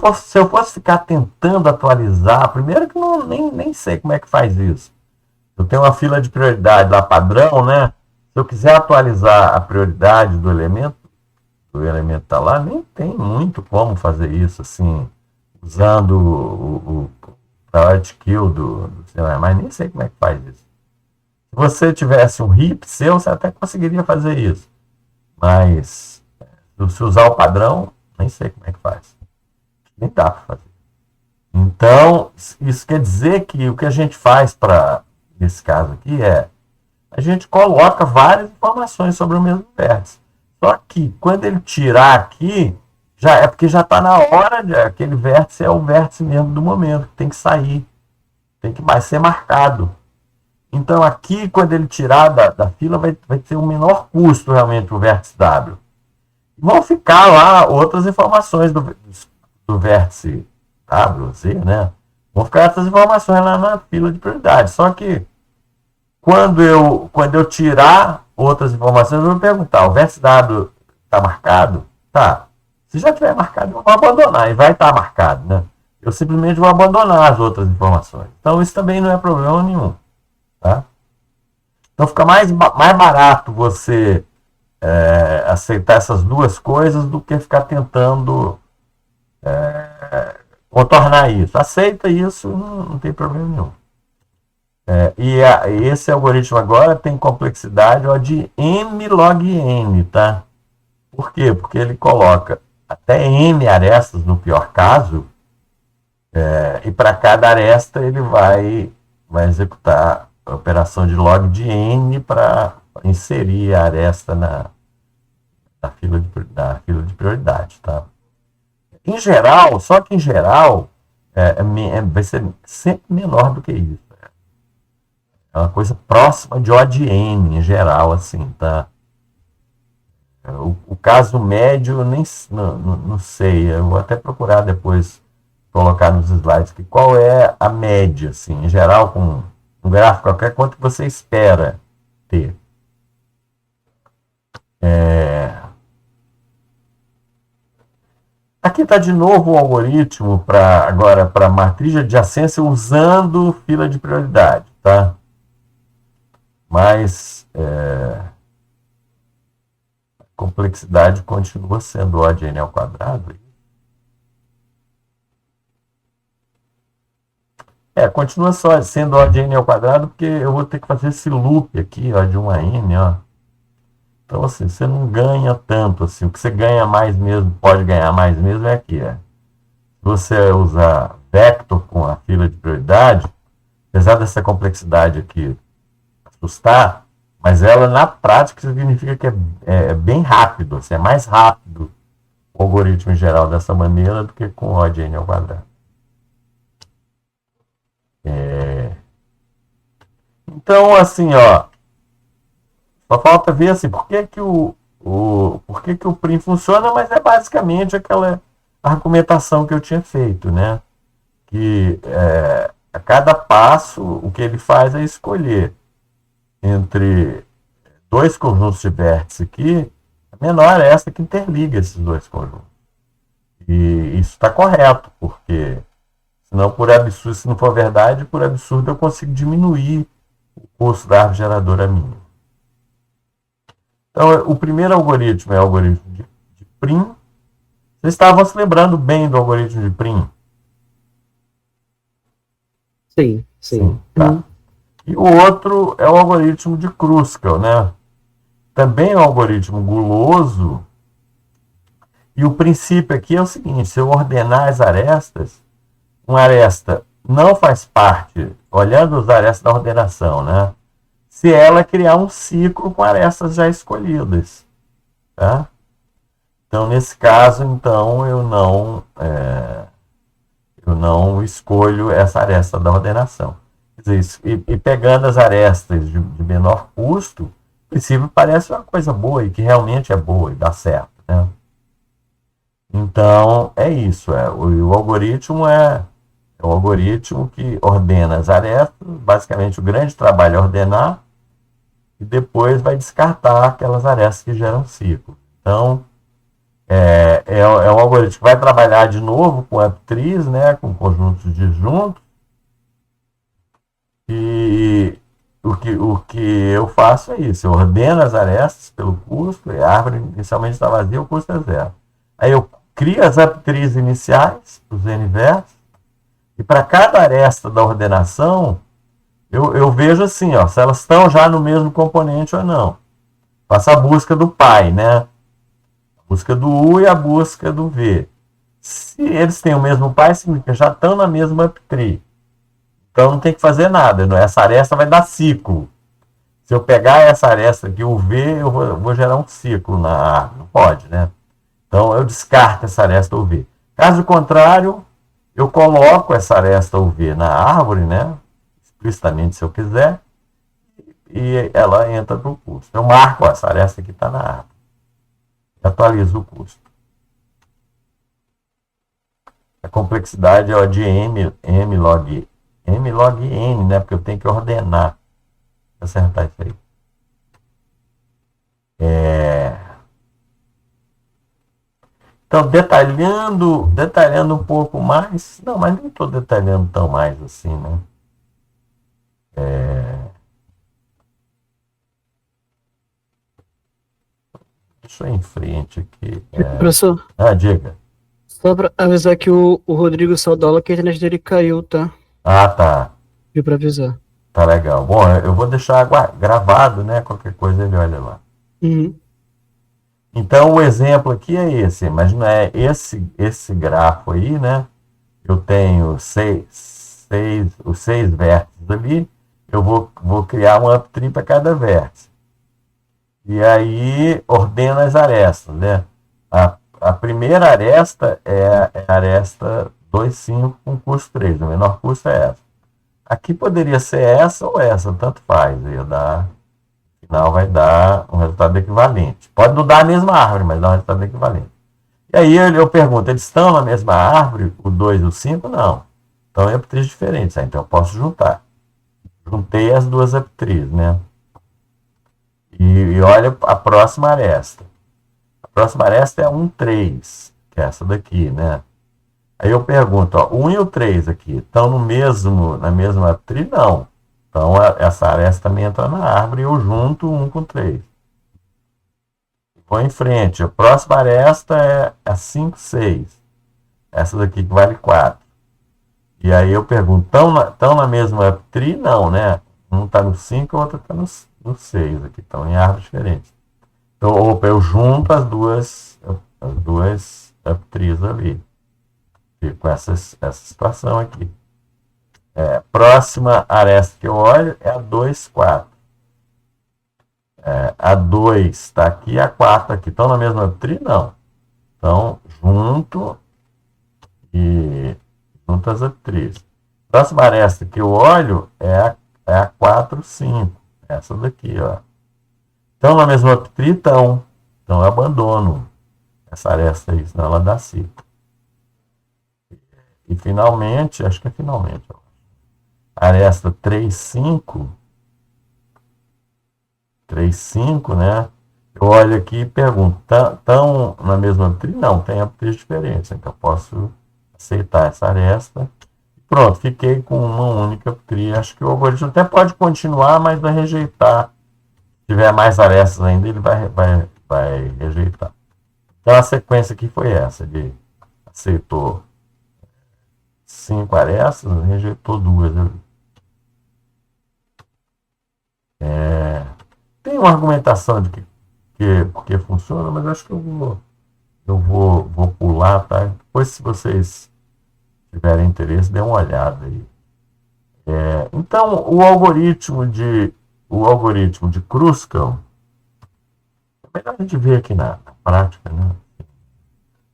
fosse ficar tentando atualizar, primeiro que nem sei como é que faz isso. Eu tenho uma fila de prioridade lá padrão, né? Se eu quiser atualizar a prioridade do elemento está lá, nem tem muito como fazer isso, assim, usando o priority kill do sistema, mas nem sei como é que faz isso. Se você tivesse um heap seu, você até conseguiria fazer isso. Mas, se usar o padrão, nem sei como é que faz. Nem dá para fazer. Então, isso quer dizer que o que a gente faz nesse caso aqui a gente coloca várias informações sobre o mesmo vértice. Só que, quando ele tirar aqui, é porque já está na hora, aquele vértice é o vértice mesmo do momento, que tem que sair. Tem que ser marcado. Então, aqui, quando ele tirar da fila, vai ter um menor custo, realmente, o vértice W. Vão ficar lá outras informações do vértice W, Z, né? Vão ficar essas informações lá na fila de prioridade. Só que, quando eu tirar outras informações, eu vou perguntar, o vértice W está marcado? Tá. Se já tiver marcado, eu vou abandonar, e vai estar marcado, né? Eu simplesmente vou abandonar as outras informações. Então, isso também não é problema nenhum. Tá? Então, fica mais barato você aceitar essas duas coisas do que ficar tentando contornar isso. Aceita isso, não tem problema nenhum. Esse algoritmo agora tem complexidade de m log n, tá? Por quê? Porque ele coloca até m arestas no pior caso, e para cada aresta ele vai executar a operação de log de n para inserir a aresta na fila de prioridade, tá? Em geral, só que em geral vai ser sempre menor do que isso. É uma coisa próxima de O de N, em geral, assim, tá? O caso médio, eu nem não sei, eu vou até procurar depois colocar nos slides que qual é a média, assim, em geral, com um gráfico qualquer, quanto você espera ter. Aqui está de novo o algoritmo para matriz de adjacência usando fila de prioridade, tá? Mas a complexidade continua sendo O de n ao quadrado. Continua só sendo O de n ao quadrado, porque eu vou ter que fazer esse loop aqui, ó, de 1 a n, ó. Então, assim, você não ganha tanto, assim. O que você ganha mais mesmo, pode ganhar mais mesmo, é aqui, Se você usar vector com a fila de prioridade, apesar dessa complexidade aqui assustar, mas ela, na prática, significa que é bem rápido, assim, é mais rápido o algoritmo em geral dessa maneira do que com O de n ao quadrado. Então, assim, ó, só falta ver assim, por que o prim funciona, mas é basicamente aquela argumentação que eu tinha feito, né? Que a cada passo o que ele faz é escolher entre dois conjuntos de vértices aqui, a menor é essa que interliga esses dois conjuntos. E isso está correto, porque senão, por absurdo, se não for verdade, por absurdo eu consigo diminuir o custo da árvore geradora mínima. Então, o primeiro algoritmo é o algoritmo de prim. Vocês estavam se lembrando bem do algoritmo de prim? Sim. Tá. E o outro é o algoritmo de Kruskal, né? Também é um algoritmo guloso. E o princípio aqui é o seguinte: se eu ordenar as arestas, uma aresta não faz parte, olhando os arestas da ordenação, né? Se ela criar um ciclo com arestas já escolhidas, tá? Então, nesse caso, então, eu não escolho essa aresta da ordenação. Quer dizer, e pegando as arestas de menor custo, o princípio parece uma coisa boa e que realmente é boa e dá certo, né? Então, é isso. O algoritmo é o algoritmo que ordena as arestas. Basicamente, o grande trabalho é ordenar e depois vai descartar aquelas arestas que geram ciclo. Então, um algoritmo que vai trabalhar de novo com AppTrees, né, com conjuntos disjuntos. E o que eu faço é isso: eu ordeno as arestas pelo custo, e a árvore inicialmente está vazia, o custo é zero. Aí eu crio as AppTrees iniciais, os n-versos, e para cada aresta da ordenação, eu vejo assim, ó, se elas estão já no mesmo componente ou não. Faço a busca do pai, né? A busca do U e a busca do V. Se eles têm o mesmo pai, significa que já estão na mesma AppTree. Então não tem que fazer nada. Essa aresta vai dar ciclo. Se eu pegar essa aresta aqui, o V, eu vou gerar um ciclo na árvore. Não pode, né? Então eu descarto essa aresta UV. Caso contrário, eu coloco essa aresta UV na árvore, né? Explicitamente, se eu quiser, e ela entra para o custo. Eu marco essa aresta que está na árvore. Atualizo o custo. A complexidade é de m log n, né? Porque eu tenho que ordenar. Vou acertar isso aí. Então, detalhando um pouco mais. Não, mas nem estou detalhando tão mais assim, né? Deixa eu ir em frente aqui. Professor, Diga. Só pra avisar que o Rodrigo Saldola, que a internet dele caiu, tá? Ah, tá. Viu pra avisar. Tá legal. Bom, eu vou deixar gravado, né? Qualquer coisa ele olha lá. Uhum. Então, o exemplo aqui é esse, mas não é esse grafo aí, né? Eu tenho os seis vértices ali, eu vou criar um uptree para cada vértice. E aí ordena as arestas, né? A primeira aresta é a aresta 2,5 com custo 3, o menor custo é essa. Aqui poderia ser essa ou essa, tanto faz. No final vai dar um resultado equivalente. Pode não dar a mesma árvore, mas dá um resultado equivalente. E aí eu pergunto, eles estão na mesma árvore, o 2 e o 5? Não. Então é uptrees diferentes, então eu posso juntar. Juntei as duas uptrees, né? E olha a próxima aresta. A próxima aresta é 1, 3, que é essa daqui, né? Aí eu pergunto, ó, o 1 e o 3 aqui estão na mesma uptree? Não. Então essa aresta também entra na árvore e eu junto 1 com 3. Vou em frente. A próxima aresta é a 5, 6. Essa daqui que vale 4. E aí eu pergunto, estão na mesma uptree? Não, né? Um está no 5, o outro está no 6. Aqui estão em árvores diferentes. Então, opa, eu junto as duas uptrees ali. Fico com essa situação aqui. Próxima aresta que eu olho é a 2, 4. A 2 está aqui, a 4 aqui. Estão na mesma uptree? Não. Então, junto as uptrees. Próxima aresta que eu olho é a 4, 5. Essa daqui, ó. Então, na mesma uptree, então eu abandono essa aresta aí, senão ela dá ciclo. E finalmente, acho que é finalmente, ó, aresta 3, 5, né? Eu olho aqui e pergunto, estão na mesma uptree? Não, tem uptrees diferentes, então eu posso aceitar essa aresta. Pronto, fiquei com uma única uptree. Acho que o algoritmo até pode continuar, mas vai rejeitar. Se tiver mais arestas ainda, ele vai rejeitar. Então a sequência aqui foi essa. Ele aceitou 5 arestas, rejeitou 2 ali. Tem uma argumentação de porque funciona, mas acho que eu vou pular, tá? Depois, se vocês tiverem interesse, dê uma olhada aí. Então, o algoritmo de Kruskal, é melhor a gente ver aqui na prática, né?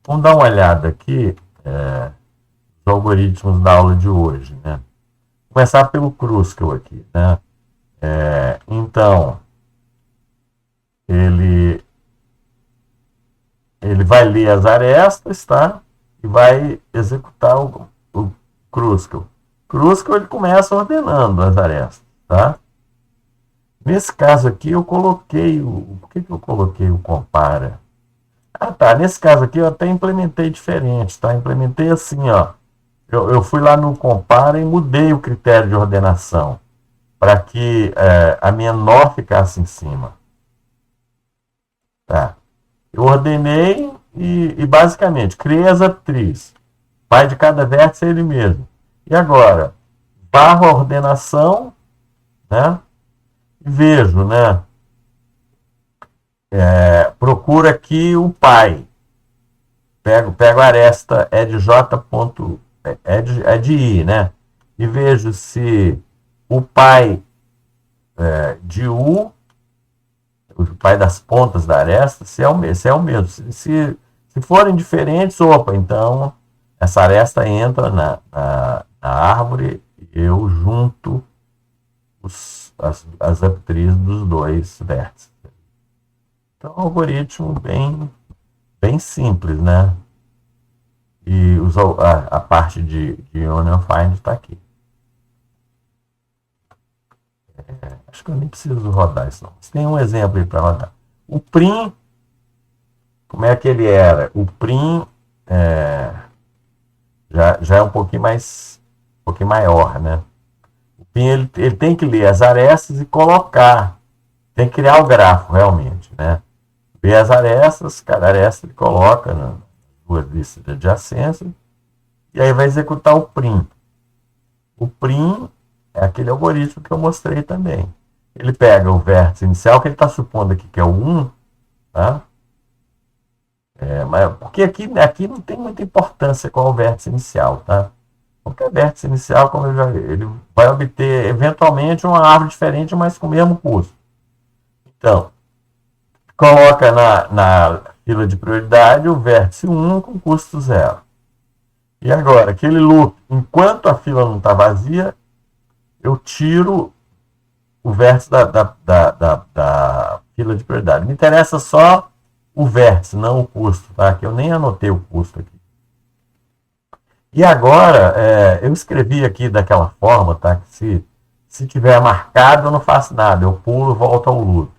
Vamos dar uma olhada aqui nos algoritmos da aula de hoje, né? Vou começar pelo Kruskal aqui, né? Então, ele vai ler as arestas, tá? E vai executar o Kruskal. Kruskal, ele começa ordenando as arestas, tá? Nesse caso aqui, eu coloquei por que eu coloquei o compara? Ah, tá. Nesse caso aqui, eu até implementei diferente, tá? Implementei assim, ó. Eu fui lá no compara e mudei o critério de ordenação para que a menor ficasse em cima. Tá? Eu ordenei e basicamente criei as uptrees. Pai de cada vértice é ele mesmo. E agora, barro a ordenação, né? E vejo, né? Procuro aqui o pai. Pego a aresta é de J. É de I, né? E vejo se o pai de U, o pai das pontas da aresta, se é o mesmo. Se forem diferentes, opa, então essa aresta entra na árvore e eu junto as uptrees dos dois vértices. Então, é um algoritmo bem simples, né? E a parte de Union Find está aqui. Acho que eu nem preciso rodar isso não. Tem um exemplo aí para rodar. O prim, como é que ele era? O prim já é um pouquinho maior, né? O prim ele tem que ler as arestas e colocar. Tem que criar o grafo realmente, né? Ver as arestas, cada aresta ele coloca duas listas de adjacência, e aí vai executar o prim. O prim é aquele algoritmo que eu mostrei também. Ele pega o vértice inicial, que ele está supondo aqui que é o 1, tá? Mas porque aqui não tem muita importância qual é o vértice inicial, tá? Qualquer vértice inicial, ele vai obter eventualmente uma árvore diferente, mas com o mesmo custo. Então, coloca na fila de prioridade o vértice 1 com custo 0. E agora, aquele loop, enquanto a fila não está vazia, eu tiro o vértice da fila de prioridade. Me interessa só o vértice, não o custo, tá? Que eu nem anotei o custo aqui. E agora, eu escrevi aqui daquela forma, tá? Que se tiver marcado, eu não faço nada, eu pulo e volto ao loop.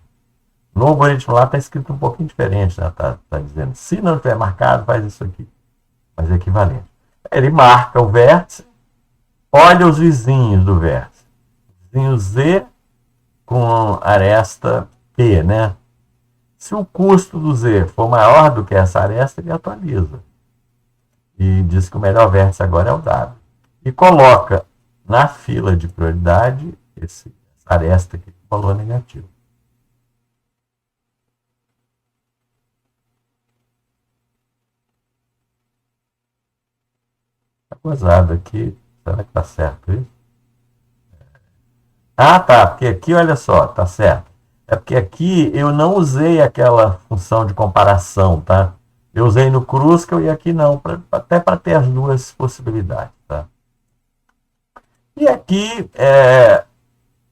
No algoritmo lá está escrito um pouquinho diferente, né? Tá dizendo, se não tiver marcado, faz isso aqui. Mas é equivalente. Ele marca o vértice, olha os vizinhos do vértice. Vizinho Z com aresta P, né? Se o custo do Z for maior do que essa aresta, ele atualiza. E diz que o melhor vértice agora é o W. E coloca na fila de prioridade essa aresta aqui com valor negativo. Tá gozado aqui. Será que tá certo isso? Ah, tá. Porque aqui, olha só, tá certo. É porque aqui eu não usei aquela função de comparação, tá? Eu usei no Kruskal e aqui não, até para ter as duas possibilidades, tá? E aqui,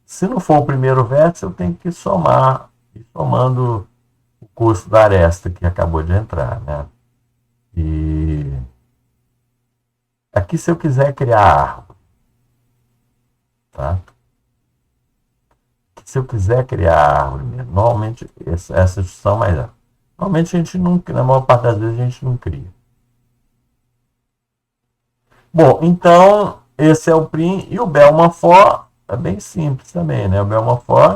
se não for o primeiro vértice, eu tenho que somar, ir somando o custo da aresta que acabou de entrar, né? E aqui, se eu quiser criar árvore, tá? Se eu quiser criar árvore, normalmente essa instrução mais normalmente a gente não, na maior parte das vezes a gente não cria. Bom, então esse é o prim e o Bellman for é bem simples também, né? O Bellman for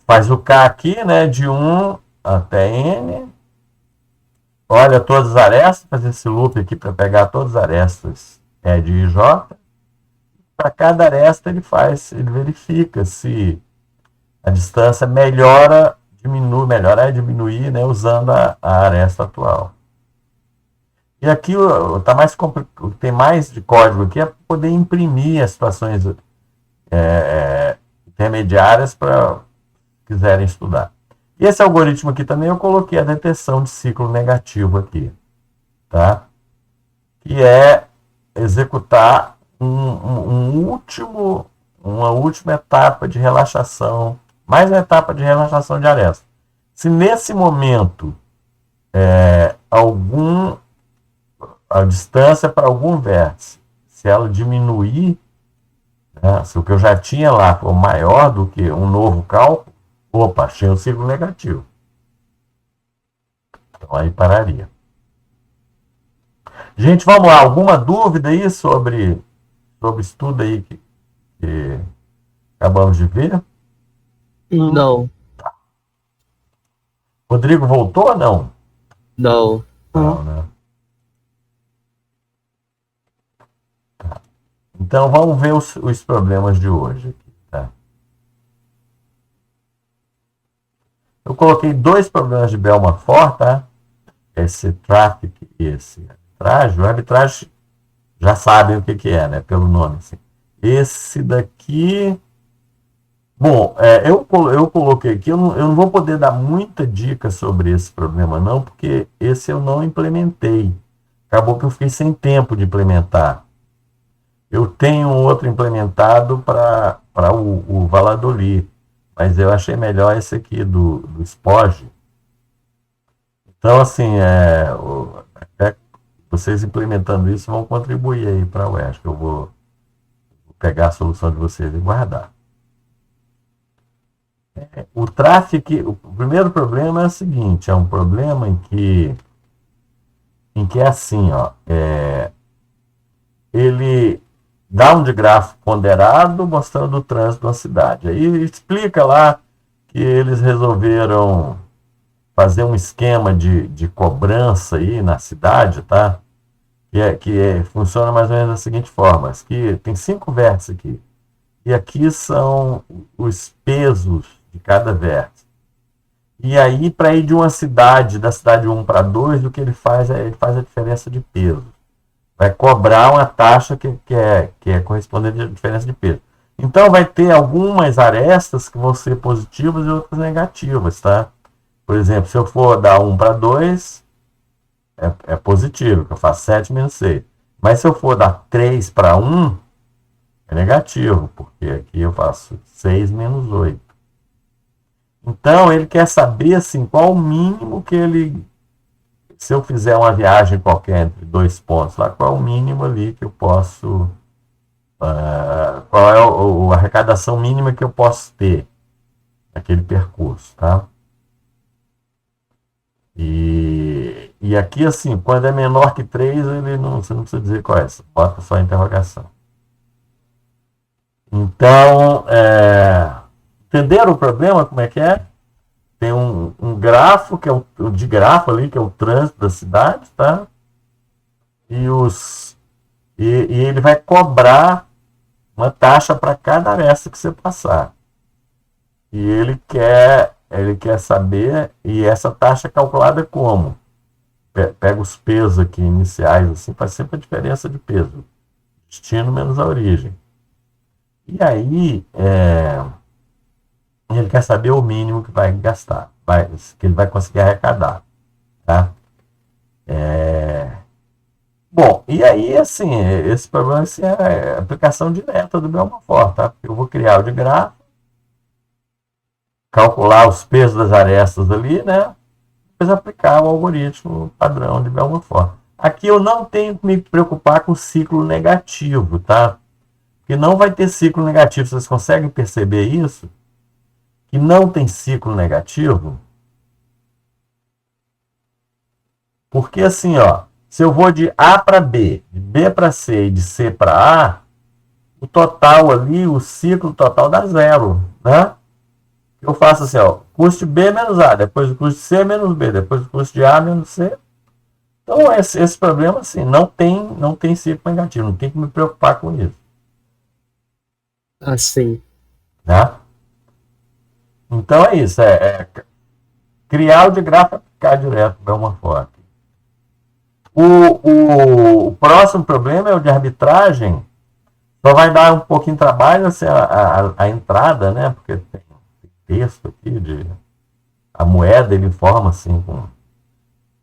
faz o K aqui, né? De 1 até N. Olha todas as arestas, fazer esse loop aqui para pegar todas as arestas de IJ. Para cada aresta ele verifica se a distância melhora, diminuir, né, usando a aresta atual. E aqui tem mais de código aqui é poder imprimir as situações intermediárias para quiserem estudar. E esse algoritmo aqui também eu coloquei a detecção de ciclo negativo aqui, tá? Que é executar uma última etapa de relaxação, mais uma etapa de relaxação de aresta. Se nesse momento a distância para algum vértice, se ela diminuir, né, se o que eu já tinha lá for maior do que um novo cálculo, opa, achei um ciclo negativo. Então aí pararia. Gente, vamos lá. Alguma dúvida aí sobre estudo aí que acabamos de ver? Não. Rodrigo voltou ou não? Não. Não, né? Tá. Então vamos ver os problemas de hoje aqui, tá? Eu coloquei 2 problemas de Bellman-Ford, tá? Esse traffic e esse arbitragem. O arbitragem já sabem o que é, né? Pelo nome, assim. Esse daqui... Bom, eu coloquei aqui, eu não vou poder dar muita dica sobre esse problema, não, porque esse eu não implementei. Acabou que eu fiquei sem tempo de implementar. Eu tenho um outro implementado para o Valladolid, mas eu achei melhor esse aqui do Spoj. Então, assim, vocês implementando isso vão contribuir aí para a UERJ, que eu vou pegar a solução de vocês e guardar. O traffic, o primeiro problema é o seguinte, é um problema em que é assim, ó, ele dá um digrafo ponderado mostrando o trânsito da cidade. Aí explica lá que eles resolveram fazer um esquema de cobrança aí na cidade, tá? Funciona mais ou menos da seguinte forma: que tem 5 vértices aqui. E aqui são os pesos de cada vértice. E aí, para ir de uma cidade, da cidade 1 para 2, o que ele faz é ele faz a diferença de peso. Vai cobrar uma taxa que é correspondente à diferença de peso. Então, vai ter algumas arestas que vão ser positivas e outras negativas, tá? Por exemplo, se eu for da 1 para 2, é positivo, que eu faço 7 menos 6. Mas se eu for da 3 para 1, é negativo, porque aqui eu faço 6 menos 8. Então, ele quer saber assim, qual o mínimo que ele... Se eu fizer uma viagem qualquer entre 2 pontos, lá, qual é o mínimo ali que eu posso... qual é a arrecadação mínima que eu posso ter naquele percurso, tá? E aqui, assim, quando é menor que 3, você não precisa dizer qual é, você bota só a interrogação. Então, entenderam o problema? Como é que é? Tem um grafo, que é o de grafo ali, que é o trânsito da cidade, tá? E ele vai cobrar uma taxa para cada aresta que você passar. E ele quer saber, e essa taxa é calculada como? Pega os pesos aqui iniciais, assim, faz sempre a diferença de peso. Destino menos a origem. E aí, ele quer saber o mínimo que vai gastar, que ele vai conseguir arrecadar. Tá? Bom, e aí, assim, esse problema assim, é a aplicação direta do Belmont, tá? Eu vou criar o de grafo, calcular os pesos das arestas ali, né? Depois aplicar o algoritmo padrão de Belmont. Aqui eu não tenho que me preocupar com o ciclo negativo, tá? Porque não vai ter ciclo negativo. Vocês conseguem perceber isso? Que não tem ciclo negativo? Porque assim, ó, se eu vou de A para B, de B para C e de C para A, o total ali, o ciclo total dá 0, né? Eu faço assim, ó, custo de B menos A, depois o custo de C menos B, depois o custo de A menos C. Então, esse problema, assim, não tem ciclo negativo, não tem que me preocupar com isso. Assim. Né? Então, é isso, criar o de grafo e aplicar direto para uma foto. O próximo problema é o de arbitragem. Só vai dar um pouquinho de trabalho assim, a entrada, né? Porque tem texto aqui a moeda ele informa assim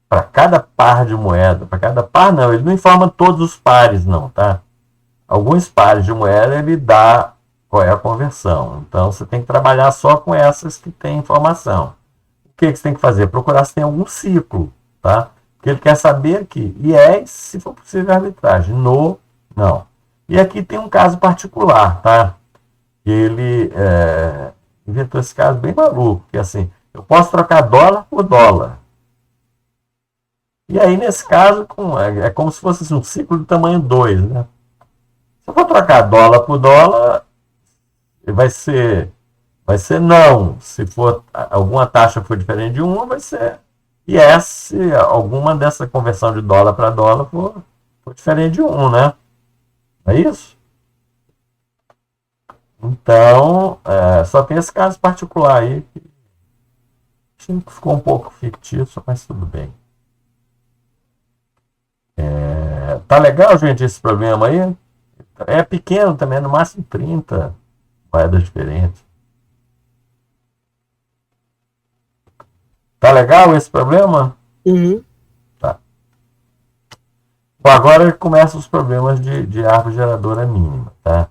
para cada par de moeda, para cada par não, ele não informa todos os pares não, tá? Alguns pares de moeda ele dá qual é a conversão. Então você tem que trabalhar só com essas que tem informação. O que você tem que fazer? Procurar se tem algum ciclo, tá? Porque ele quer saber aqui. E se for possível, arbitragem. Não. E aqui tem um caso particular, tá? Ele inventou esse caso bem maluco, que assim, eu posso trocar dólar por dólar. E aí, nesse caso, é como se fosse assim, um ciclo de tamanho 2, né? Se eu for trocar dólar por dólar, vai ser não. Se for alguma taxa for diferente de uma, vai ser. E se alguma dessa conversão de dólar para dólar for diferente de um, né? É isso? Então, só tem esse caso particular aí que ficou um pouco fictício, mas tudo bem. Tá legal, gente, esse problema aí? É pequeno também, no máximo 30 moedas diferentes. Tá legal esse problema? Uhum. Tá. Bom, agora começam os problemas de árvore geradora mínima, tá?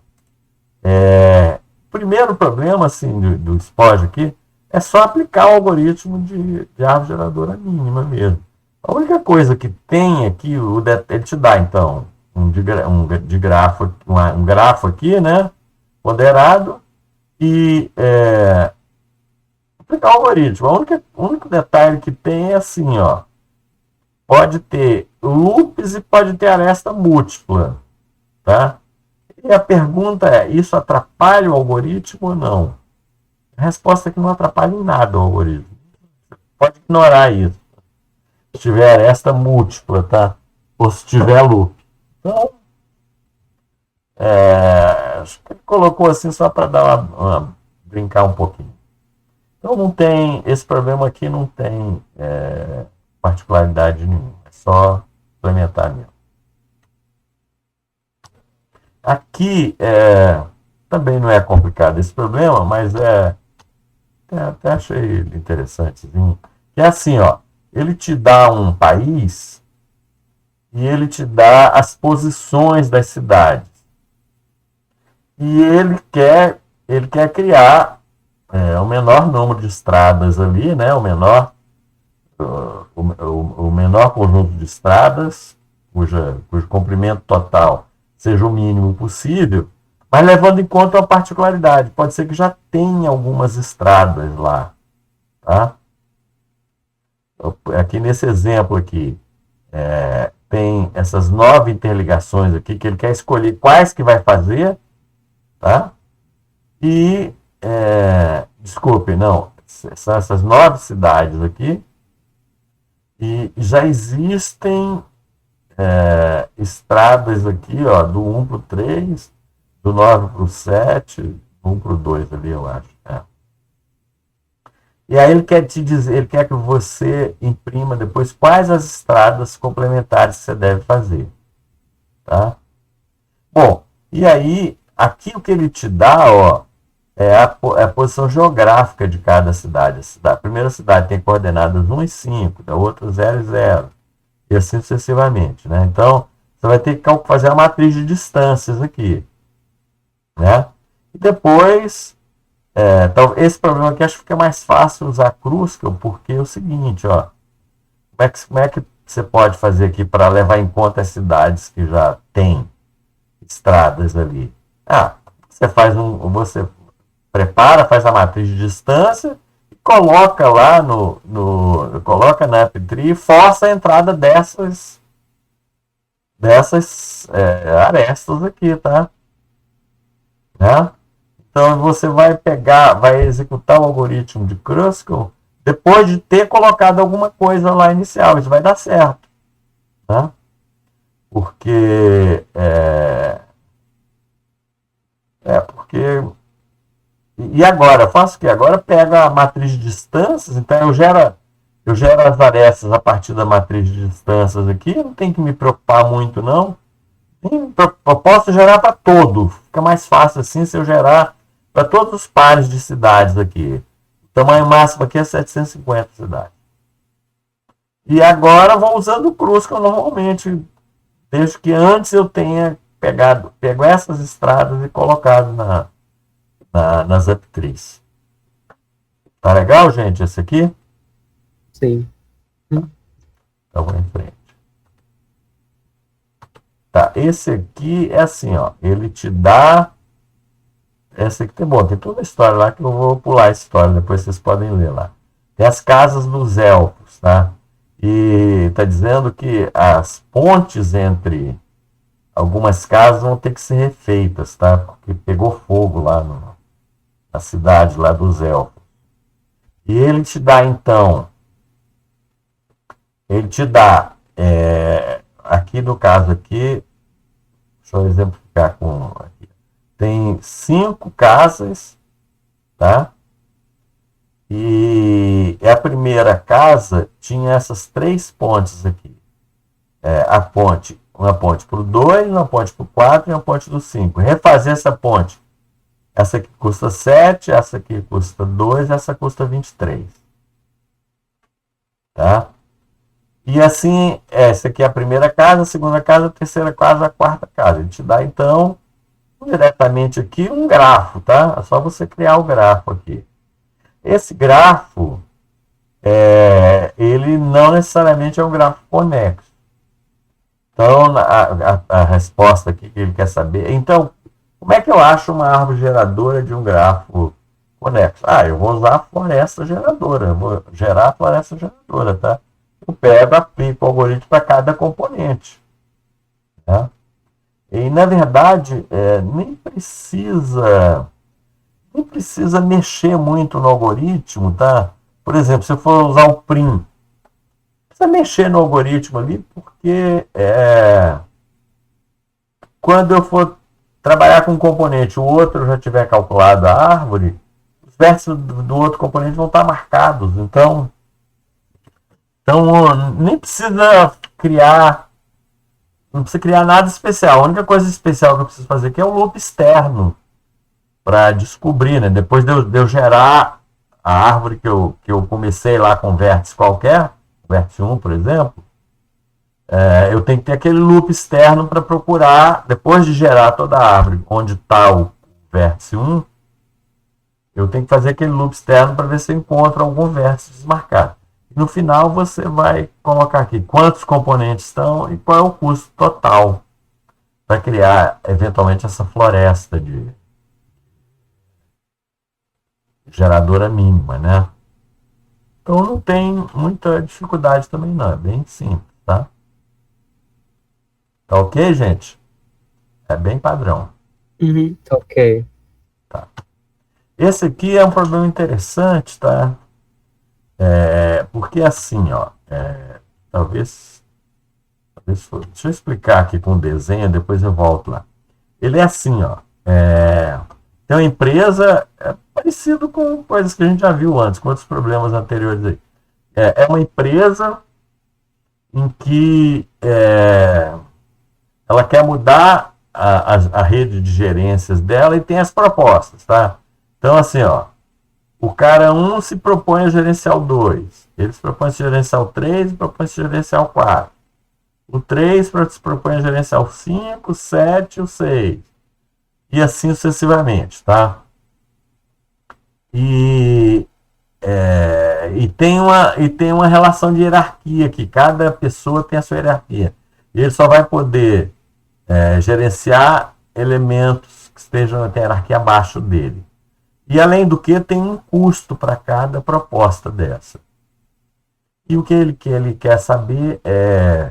Primeiro problema, assim, do SPOG aqui, é só aplicar o algoritmo de árvore geradora mínima mesmo. A única coisa que tem aqui, ele te dá, então, um grafo aqui, né? Ponderado, e aplicar o algoritmo. O único detalhe que tem é assim, ó. Pode ter loops e pode ter aresta múltipla, tá? E a pergunta é, isso atrapalha o algoritmo ou não? A resposta é que não atrapalha em nada o algoritmo. pode ignorar isso. Se tiver aresta múltipla, tá? Ou se tiver loop. Então, acho que ele colocou assim só para dar brincar um pouquinho. Então não tem, esse problema aqui não tem particularidade nenhuma, é só implementar mesmo. Aqui também não é complicado esse problema, mas até achei interessantezinho. Que é assim, ó, ele te dá um país e ele te dá as posições das cidades. E ele quer criar o menor número de estradas ali, né? O menor conjunto de estradas, cujo comprimento total seja o mínimo possível, mas levando em conta uma particularidade. Pode ser que já tenha algumas estradas lá, tá? Aqui nesse exemplo aqui, tem essas 9 interligações aqui, que ele quer escolher quais que vai fazer, tá? E, desculpe, não, são essas 9 cidades aqui, e já existem estradas aqui, ó, do 1 para o 3, do 9 para o 7, do 1 para o 2 ali, eu acho. E aí ele quer te dizer, ele quer que você imprima depois quais as estradas complementares que você deve fazer. Tá? Bom, e aí, aqui o que ele te dá, ó, é a posição geográfica de cada cidade. A primeira cidade tem coordenadas 1 e 5, da outra 0 e 0, e assim sucessivamente. Né? Então, você vai ter que fazer a matriz de distâncias aqui. Né? E depois, então, esse problema aqui acho que fica mais fácil usar Kruskal, porque é o seguinte, ó, como é que você pode fazer aqui para levar em conta as cidades que já têm estradas ali? Você prepara, faz a matriz de distância e coloca lá coloca na AppTree e força a entrada dessas arestas aqui, tá? Né? Então você vai executar o algoritmo de Kruskal depois de ter colocado alguma coisa lá inicial. Isso vai dar certo, né? Porque e agora, eu faço o quê? Agora pego a matriz de distâncias, então eu gero as arestas a partir da matriz de distâncias aqui, não tem que me preocupar muito, não. Eu posso gerar para todo, fica mais fácil assim se eu gerar para todos os pares de cidades aqui. O tamanho máximo aqui é 750 cidades. E agora vou usando o Kruskal normalmente, desde que antes eu tenha pego essas estradas e colocado nas AppTrees. Tá legal, gente, esse aqui? Sim. Então vou em frente. Tá, esse aqui é assim, ó, ele te dá. Essa aqui tem toda a história lá que eu vou pular a história, depois vocês podem ler lá. Tem as casas dos elfos, tá? E está dizendo que as pontes entre algumas casas vão ter que ser refeitas, tá? Porque pegou fogo lá na cidade lá dos elfos. E ele te dá, então, aqui no caso aqui, deixa eu exemplificar aqui. Tem 5 casas, tá? E a primeira casa tinha essas 3 pontes aqui. Uma ponte para o 2, uma ponte para o 4 e uma ponte do 5. Refazer essa ponte. Essa aqui custa 7, essa aqui custa 2, essa custa 23. Tá? E assim, essa aqui é a primeira casa, a segunda casa, a terceira casa, a quarta casa. Ele te dá, então, diretamente aqui um grafo, tá? É só você criar o grafo aqui. Esse grafo, ele não necessariamente é um grafo conexo. Então, a resposta aqui que ele quer saber... Então, como é que eu acho uma árvore geradora de um grafo conexo? Eu vou usar a floresta geradora. Eu vou gerar a floresta geradora, tá? Eu pego, aplico o algoritmo para cada componente. Tá? E, na verdade, nem precisa mexer muito no algoritmo, tá? Por exemplo, se eu for usar o prim, precisa mexer no algoritmo ali, porque quando eu for trabalhar com um componente, o outro já tiver calculado a árvore, os vértices do outro componente vão estar marcados. Então nem precisa criar, não precisa criar nada especial. A única coisa especial que eu preciso fazer aqui é o loop externo para descobrir, né? Depois de eu gerar a árvore que eu comecei lá com vértice qualquer, vértice 1, por exemplo, eu tenho que ter aquele loop externo para procurar, depois de gerar toda a árvore onde está o vértice 1, eu tenho que fazer aquele loop externo para ver se eu encontro algum vértice desmarcado. No final, você vai colocar aqui quantos componentes estão e qual é o custo total para criar, eventualmente, essa floresta de geradora mínima, né? Então, não tem muita dificuldade também, não. É bem simples, tá? Tá ok, gente? É bem padrão. Uhum, tá ok. Tá. Esse aqui é um problema interessante, tá? Porque assim, ó, talvez deixa eu explicar aqui com o desenho, depois eu volto lá. Ele é assim, ó, tem uma empresa parecido com coisas que a gente já viu antes, com outros problemas anteriores aí. É uma empresa em que ela quer mudar a rede de gerências dela e tem as propostas, tá? Então, assim, ó, o cara 1 se propõe a gerenciar o 2, ele se propõe a gerenciar o 3 e propõe a gerenciar o 4. O 3 se propõe a gerenciar o 5, o 7 e o 6. E assim sucessivamente, tá? E tem uma relação de hierarquia aqui. Cada pessoa tem a sua hierarquia. E ele só vai poder gerenciar elementos que estejam na hierarquia abaixo dele. E além do que, tem um custo para cada proposta dessa. E o que ele quer saber é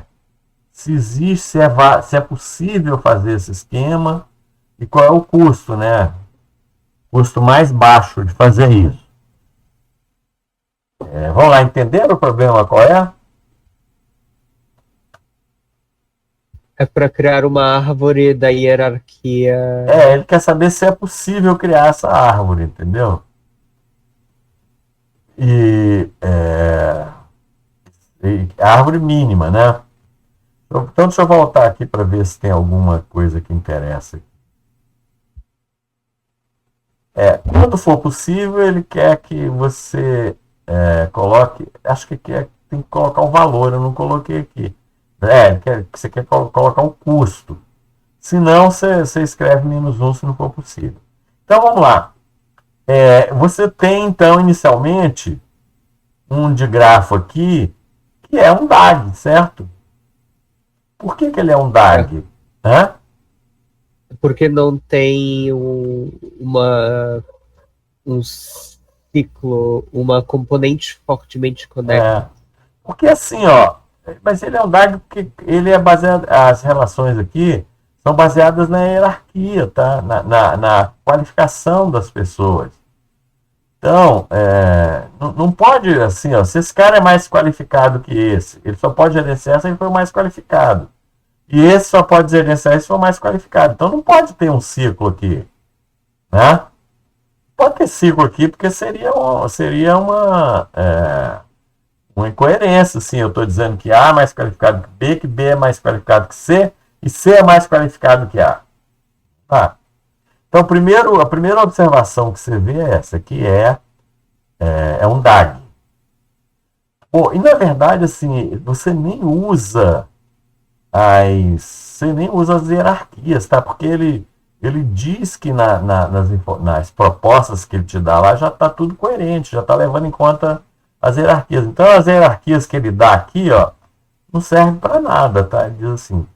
se existe, se é possível fazer esse esquema e qual é o custo, né? O custo mais baixo de fazer isso. Vamos lá, entender o problema qual é? É para criar uma árvore da hierarquia. Ele quer saber se é possível criar essa árvore, entendeu? E a árvore mínima, né? Então, deixa eu voltar aqui para ver se tem alguma coisa que interessa. Quando for possível, ele quer que você coloque. Acho que tem que colocar o valor, eu não coloquei aqui. Você quer colocar o custo. Se não, você escreve -1 se não for possível. Então vamos lá. Você tem, então, inicialmente, um digrafo aqui que é um DAG, certo? Por que ele é um DAG? Porque não tem um ciclo, uma componente fortemente conectada. Porque assim, ó, mas ele é um DAG porque ele é baseado, as relações aqui são baseadas na hierarquia, tá? Na qualificação das pessoas. Então, não pode, assim, ó, se esse cara é mais qualificado que esse, ele só pode gerenciar se ele for mais qualificado. E esse só pode gerenciar se for mais qualificado. Então não pode ter um ciclo aqui, né? Pode ter ciclo aqui porque seria uma incoerência, assim. Eu estou dizendo que A é mais qualificado que B é mais qualificado que C, e C é mais qualificado que A. Tá. Então, a primeira observação que você vê é essa, que é um DAG. Bom, e na verdade, assim, você nem usa as hierarquias, tá? Porque ele diz que nas propostas que ele te dá lá já está tudo coerente, já está levando em conta as hierarquias. Então, as hierarquias que ele dá aqui, ó, não servem para nada, tá? Ele diz assim,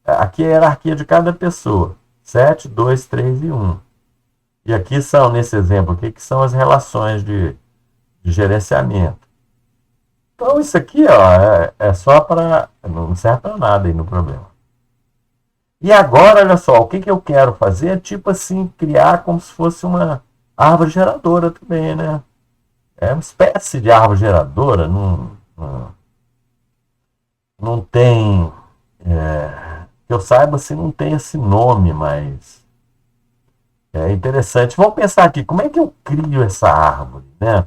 aqui é a hierarquia de cada pessoa, 7, 2, 3 e 1. E aqui são, nesse exemplo aqui, que são as relações de gerenciamento. Então, isso aqui, ó, é só para... não serve para nada aí no problema. E agora, olha só, o que eu quero fazer é, tipo assim, criar como se fosse uma árvore geradora também, né? É uma espécie de árvore geradora, não tem, que eu saiba, assim, não tem esse nome, mas é interessante. Vamos pensar aqui, como é que eu crio essa árvore, né?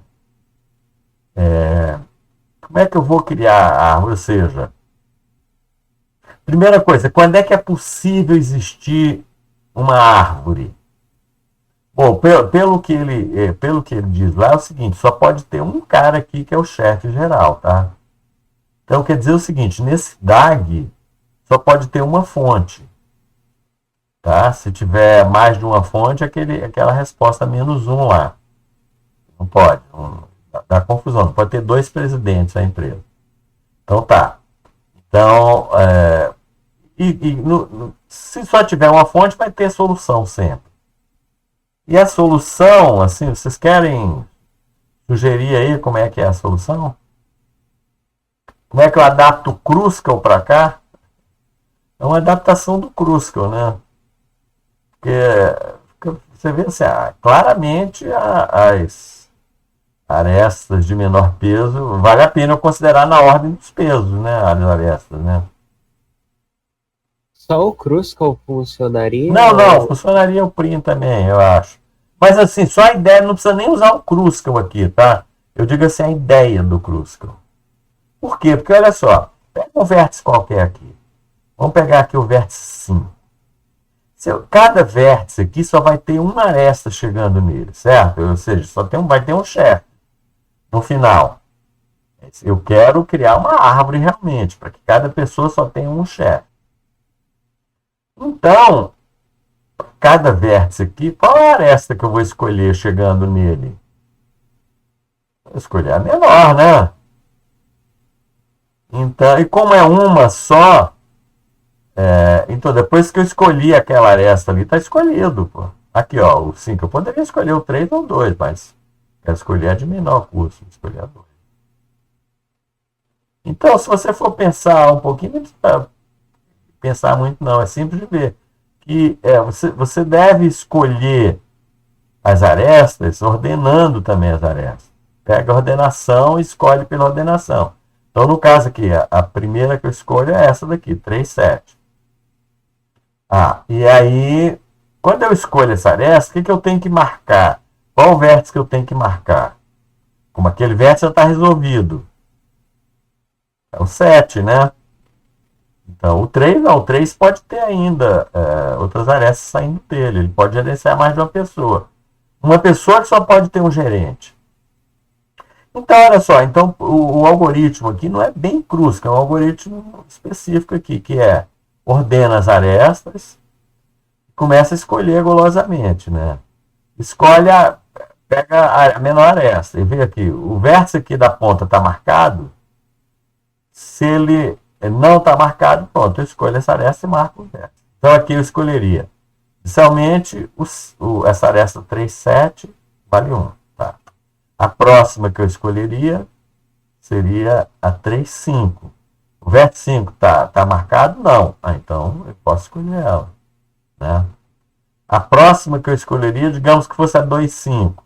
Como é que eu vou criar a árvore? Ou seja, primeira coisa, quando é que é possível existir uma árvore? Bom, pelo que ele diz lá, é o seguinte, só pode ter um cara aqui que é o chefe geral, tá? Então quer dizer o seguinte, nesse DAG só pode ter uma fonte, tá? Se tiver mais de uma fonte, aquela resposta -1 lá. Não pode, dá confusão, não pode ter dois presidentes da empresa. Então tá. Então, se só tiver uma fonte, vai ter solução sempre. E a solução, assim, vocês querem sugerir aí como é que é a solução? Como é que eu adapto o Kruskal para cá? É uma adaptação do Kruskal, né? Porque você vê assim, claramente as arestas de menor peso, vale a pena eu considerar na ordem dos pesos, né? As arestas, né? Só o Kruskal funcionaria? Não, funcionaria o Prim também, eu acho. Mas assim, só a ideia, não precisa nem usar o Kruskal aqui, tá? Eu digo assim, a ideia do Kruskal. Por quê? Porque olha só, pega um vértice qualquer aqui. Vamos pegar aqui o vértice 5. Cada vértice aqui só vai ter uma aresta chegando nele, certo? Ou seja, vai ter um chefe no final. Eu quero criar uma árvore realmente, para que cada pessoa só tenha um chefe. Então, cada vértice aqui, qual é a aresta que eu vou escolher chegando nele? Vou escolher a menor, né? Então, e como é uma só, então depois que eu escolhi aquela aresta ali, está escolhido, pô. Aqui, ó, o 5. Eu poderia escolher o 3 ou o 2, mas quero escolher a de menor custo, escolher a 2. Então, se você for pensar um pouquinho, não precisa pensar muito não, é simples de ver. Que você deve escolher as arestas ordenando também as arestas. Pega a ordenação e escolhe pela ordenação. Então, no caso aqui, a primeira que eu escolho é essa daqui, 3, 7. E aí, quando eu escolho essa aresta, o que eu tenho que marcar? Qual o vértice que eu tenho que marcar? Como aquele vértice já está resolvido. É o 7, né? Então, o 3 não. O 3 pode ter ainda outras arestas saindo dele. Ele pode gerenciar mais de uma pessoa. Uma pessoa que só pode ter um gerente. Então, olha só. Então, o algoritmo aqui não é bem Kruskal, é um algoritmo específico aqui, que ordena as arestas e começa a escolher golosamente, né? Pega a menor aresta e vê aqui. O vértice aqui da ponta está marcado. Se ele não está marcado, pronto, eu escolho essa aresta e marco o vértice. Então aqui eu escolheria, inicialmente, essa aresta 3, 7, vale 1. Tá? A próxima que eu escolheria seria a 3, 5. O vértice 5 tá marcado? Não. Então eu posso escolher ela. Né? A próxima que eu escolheria, digamos que fosse a 2, 5.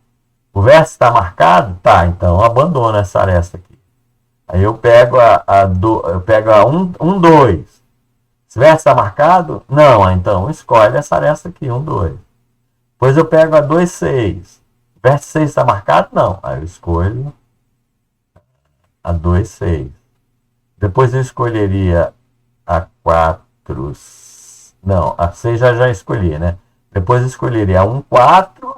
O vértice está marcado? Tá, então eu abandono essa aresta aqui. Aí eu pego eu pego a 1, 2. Esse vértice está marcado? Não, então escolhe essa aresta aqui, 1, 2. Depois eu pego a 2, 6. O vértice 6 está marcado? Não. Aí eu escolho a 2, 6. Depois eu escolheria a 4. Não, a 6 já escolhi, né? Depois eu escolheria a 1, 4.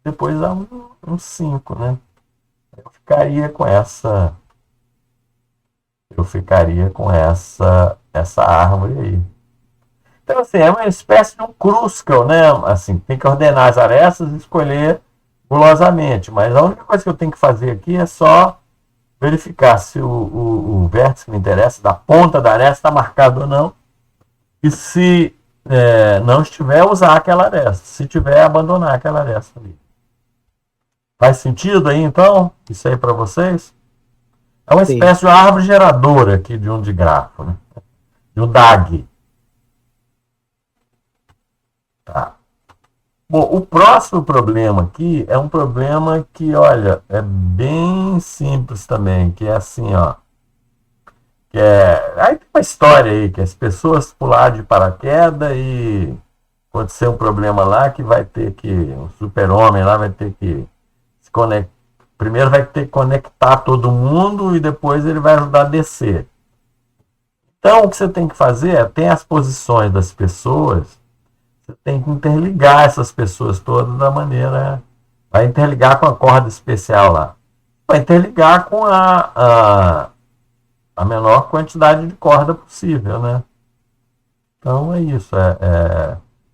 Depois a 1, 5, né? Eu ficaria com essa árvore aí. Então, assim, é uma espécie de um Kruskal, né? Assim, tem que ordenar as arestas e escolher gulosamente. Mas a única coisa que eu tenho que fazer aqui é só verificar se o vértice que me interessa, da ponta da aresta, está marcado ou não. E se não estiver, usar aquela aresta. Se tiver, abandonar aquela aresta ali. Faz sentido aí, então? Isso aí para vocês? É uma espécie de uma árvore geradora aqui de um digrafo, né? De um DAG. Tá. Bom, o próximo problema aqui é um problema que, olha, é bem simples também, que é assim, ó. Aí tem uma história aí, que as pessoas pularam de paraquedas e aconteceu um problema lá que vai ter que, um super-homem lá vai ter que se conectar. Primeiro vai ter que conectar todo mundo e depois ele vai ajudar a descer. Então, o que você tem que fazer é, tem as posições das pessoas, você tem que interligar essas pessoas todas da maneira. Vai interligar com a corda especial lá. Vai interligar com a menor quantidade de corda possível, né? Então é isso.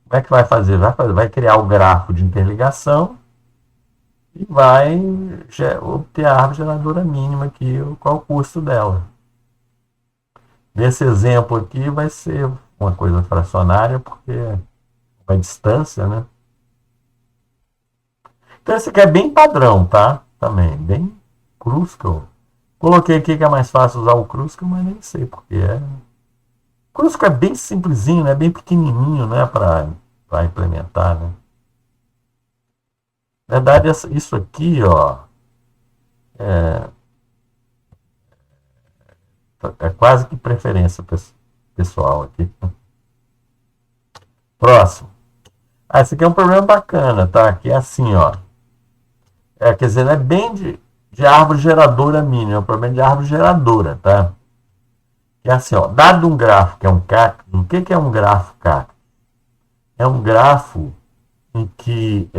Como é que vai fazer? Vai criar o grafo de interligação e vai obter a árvore geradora mínima aqui, qual o custo dela. Nesse exemplo aqui vai ser uma coisa fracionária, porque é uma distância, né? Então esse aqui é bem padrão, tá? Também, bem Kruskal. Coloquei aqui que é mais fácil usar o Kruskal, mas nem sei porque é. O Kruskal é bem simplesinho, né? Bem pequenininho, né? Para implementar, né? Na verdade, isso aqui, ó, é quase que preferência pessoal aqui. Próximo. Esse aqui é um problema bacana, tá? Que é assim, ó. Quer dizer, não é bem de árvore geradora mínima, é um problema de árvore geradora, tá? Que é assim, ó. Dado um grafo que é um cactus, o que é um grafo cactus? É um grafo em que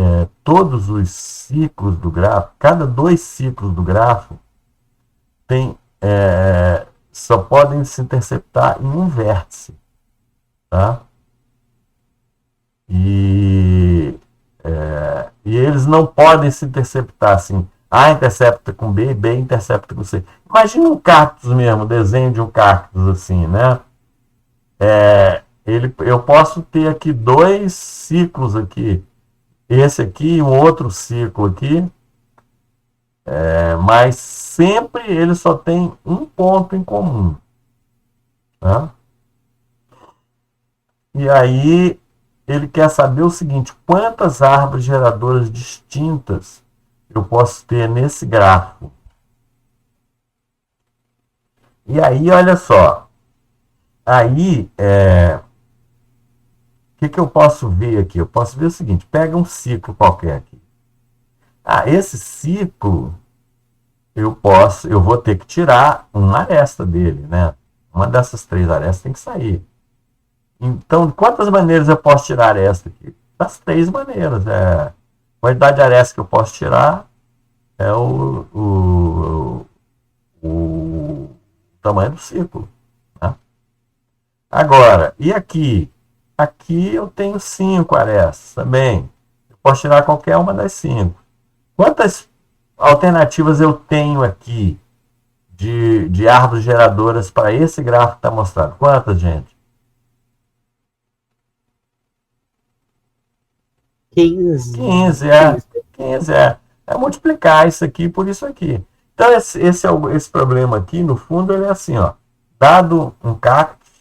todos os ciclos do grafo, cada 2 ciclos do grafo, só podem se interceptar em um vértice. Tá? E eles não podem se interceptar assim. A intercepta com B, B intercepta com C. Imagina um cactus mesmo, desenho de um cactus assim, né? Eu posso ter aqui 2 ciclos aqui. Esse aqui e um outro ciclo aqui. Mas sempre ele só tem um ponto em comum. Tá? E aí ele quer saber o seguinte: quantas árvores geradoras distintas eu posso ter nesse grafo? E aí, olha só. Aí, o que eu posso ver aqui? Eu posso ver o seguinte: pega um ciclo qualquer aqui. Esse ciclo eu vou ter que tirar uma aresta dele, né? Uma dessas 3 arestas tem que sair. Então, de quantas maneiras eu posso tirar a aresta aqui? Das 3 maneiras. A quantidade de arestas que eu posso tirar é o tamanho do ciclo. Né? Agora, e aqui? Aqui eu tenho 5 arestas também. Eu posso tirar qualquer uma das 5. Quantas alternativas eu tenho aqui de árvores geradoras para esse gráfico que está mostrado? Quantas, gente? 15. 15 é multiplicar isso aqui por isso aqui. Então, esse problema aqui, no fundo, ele é assim, ó. Dado um cactus,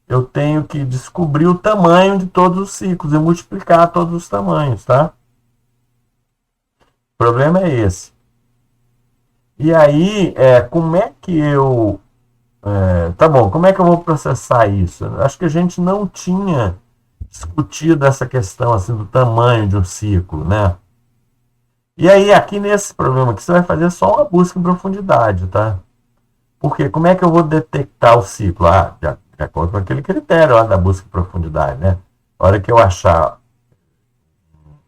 eu tenho que descobrir o tamanho de todos os ciclos e multiplicar todos os tamanhos, tá? O problema é esse. E aí, como é que eu... tá bom, como é que eu vou processar isso? Acho que a gente não tinha discutido essa questão assim, do tamanho de um ciclo, né? E aí, aqui nesse problema aqui, você vai fazer só uma busca em profundidade, tá? Porque como é que eu vou detectar o ciclo? De acordo com aquele critério lá da busca em profundidade, né? A hora que eu achar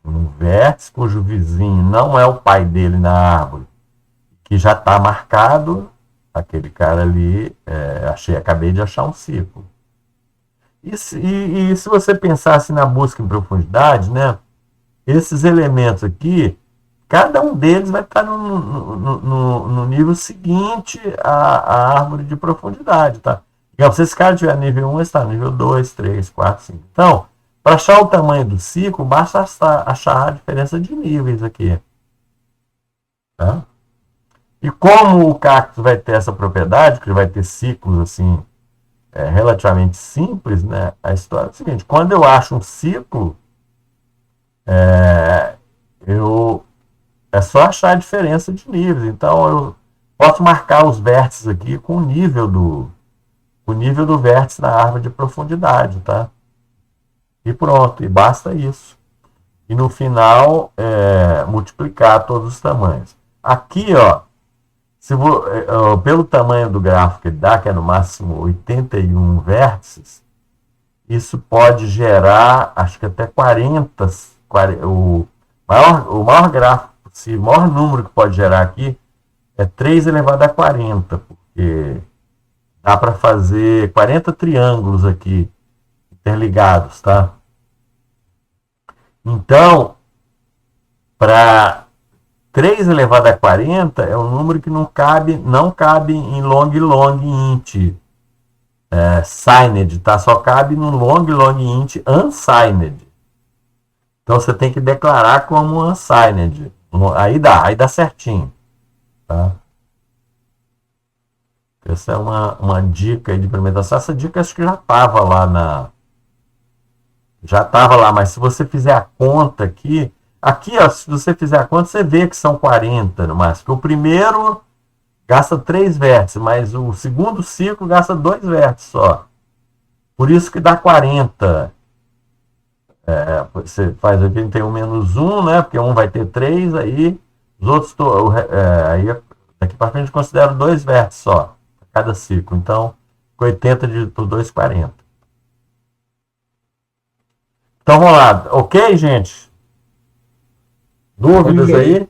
um vértice cujo vizinho não é o pai dele na árvore, que já está marcado, aquele cara ali, acabei de achar um ciclo. E se você pensasse na busca em profundidade, né? Esses elementos aqui, cada um deles vai estar no nível seguinte à árvore de profundidade, tá? Se esse cara tiver nível 1, ele está no nível 2, 3, 4, 5. Então, para achar o tamanho do ciclo, basta achar a diferença de níveis aqui. Tá? E como o cactus vai ter essa propriedade, que ele vai ter ciclos assim, relativamente simples, né? A história é o seguinte: quando eu acho um ciclo, é, é só achar a diferença de níveis. Então, eu posso marcar os vértices aqui com o nível do vértice na árvore de profundidade, tá? E pronto, e basta isso. E no final, multiplicar todos os tamanhos. Aqui, ó, pelo tamanho do gráfico que ele dá, que é no máximo 81 vértices, isso pode gerar, acho que até 40, o maior gráfico possível, o maior número que pode gerar aqui é 3 elevado a 40, porque dá para fazer 40 triângulos aqui interligados, tá? Então, para 3 elevado a 40 é um número que não cabe em long int signed, tá? Só cabe no long int unsigned. Então você tem que declarar como unsigned. Aí dá certinho, tá? Essa é uma dica de implementação. Essa dica acho que já estava lá, mas se você fizer a conta aqui, ó, se você fizer a conta, você vê que são 40 no máximo. O primeiro gasta 3 vértices, mas o segundo ciclo gasta 2 vértices só. Por isso que dá 40. Você faz aqui, tem um menos 1, né? Porque um vai ter 3, aí os outros, aí daqui para frente considero 2 vértices só, cada ciclo. Então, 80 dividido por 2, 40. Então, vamos lá. Ok, gente? Dúvidas aí?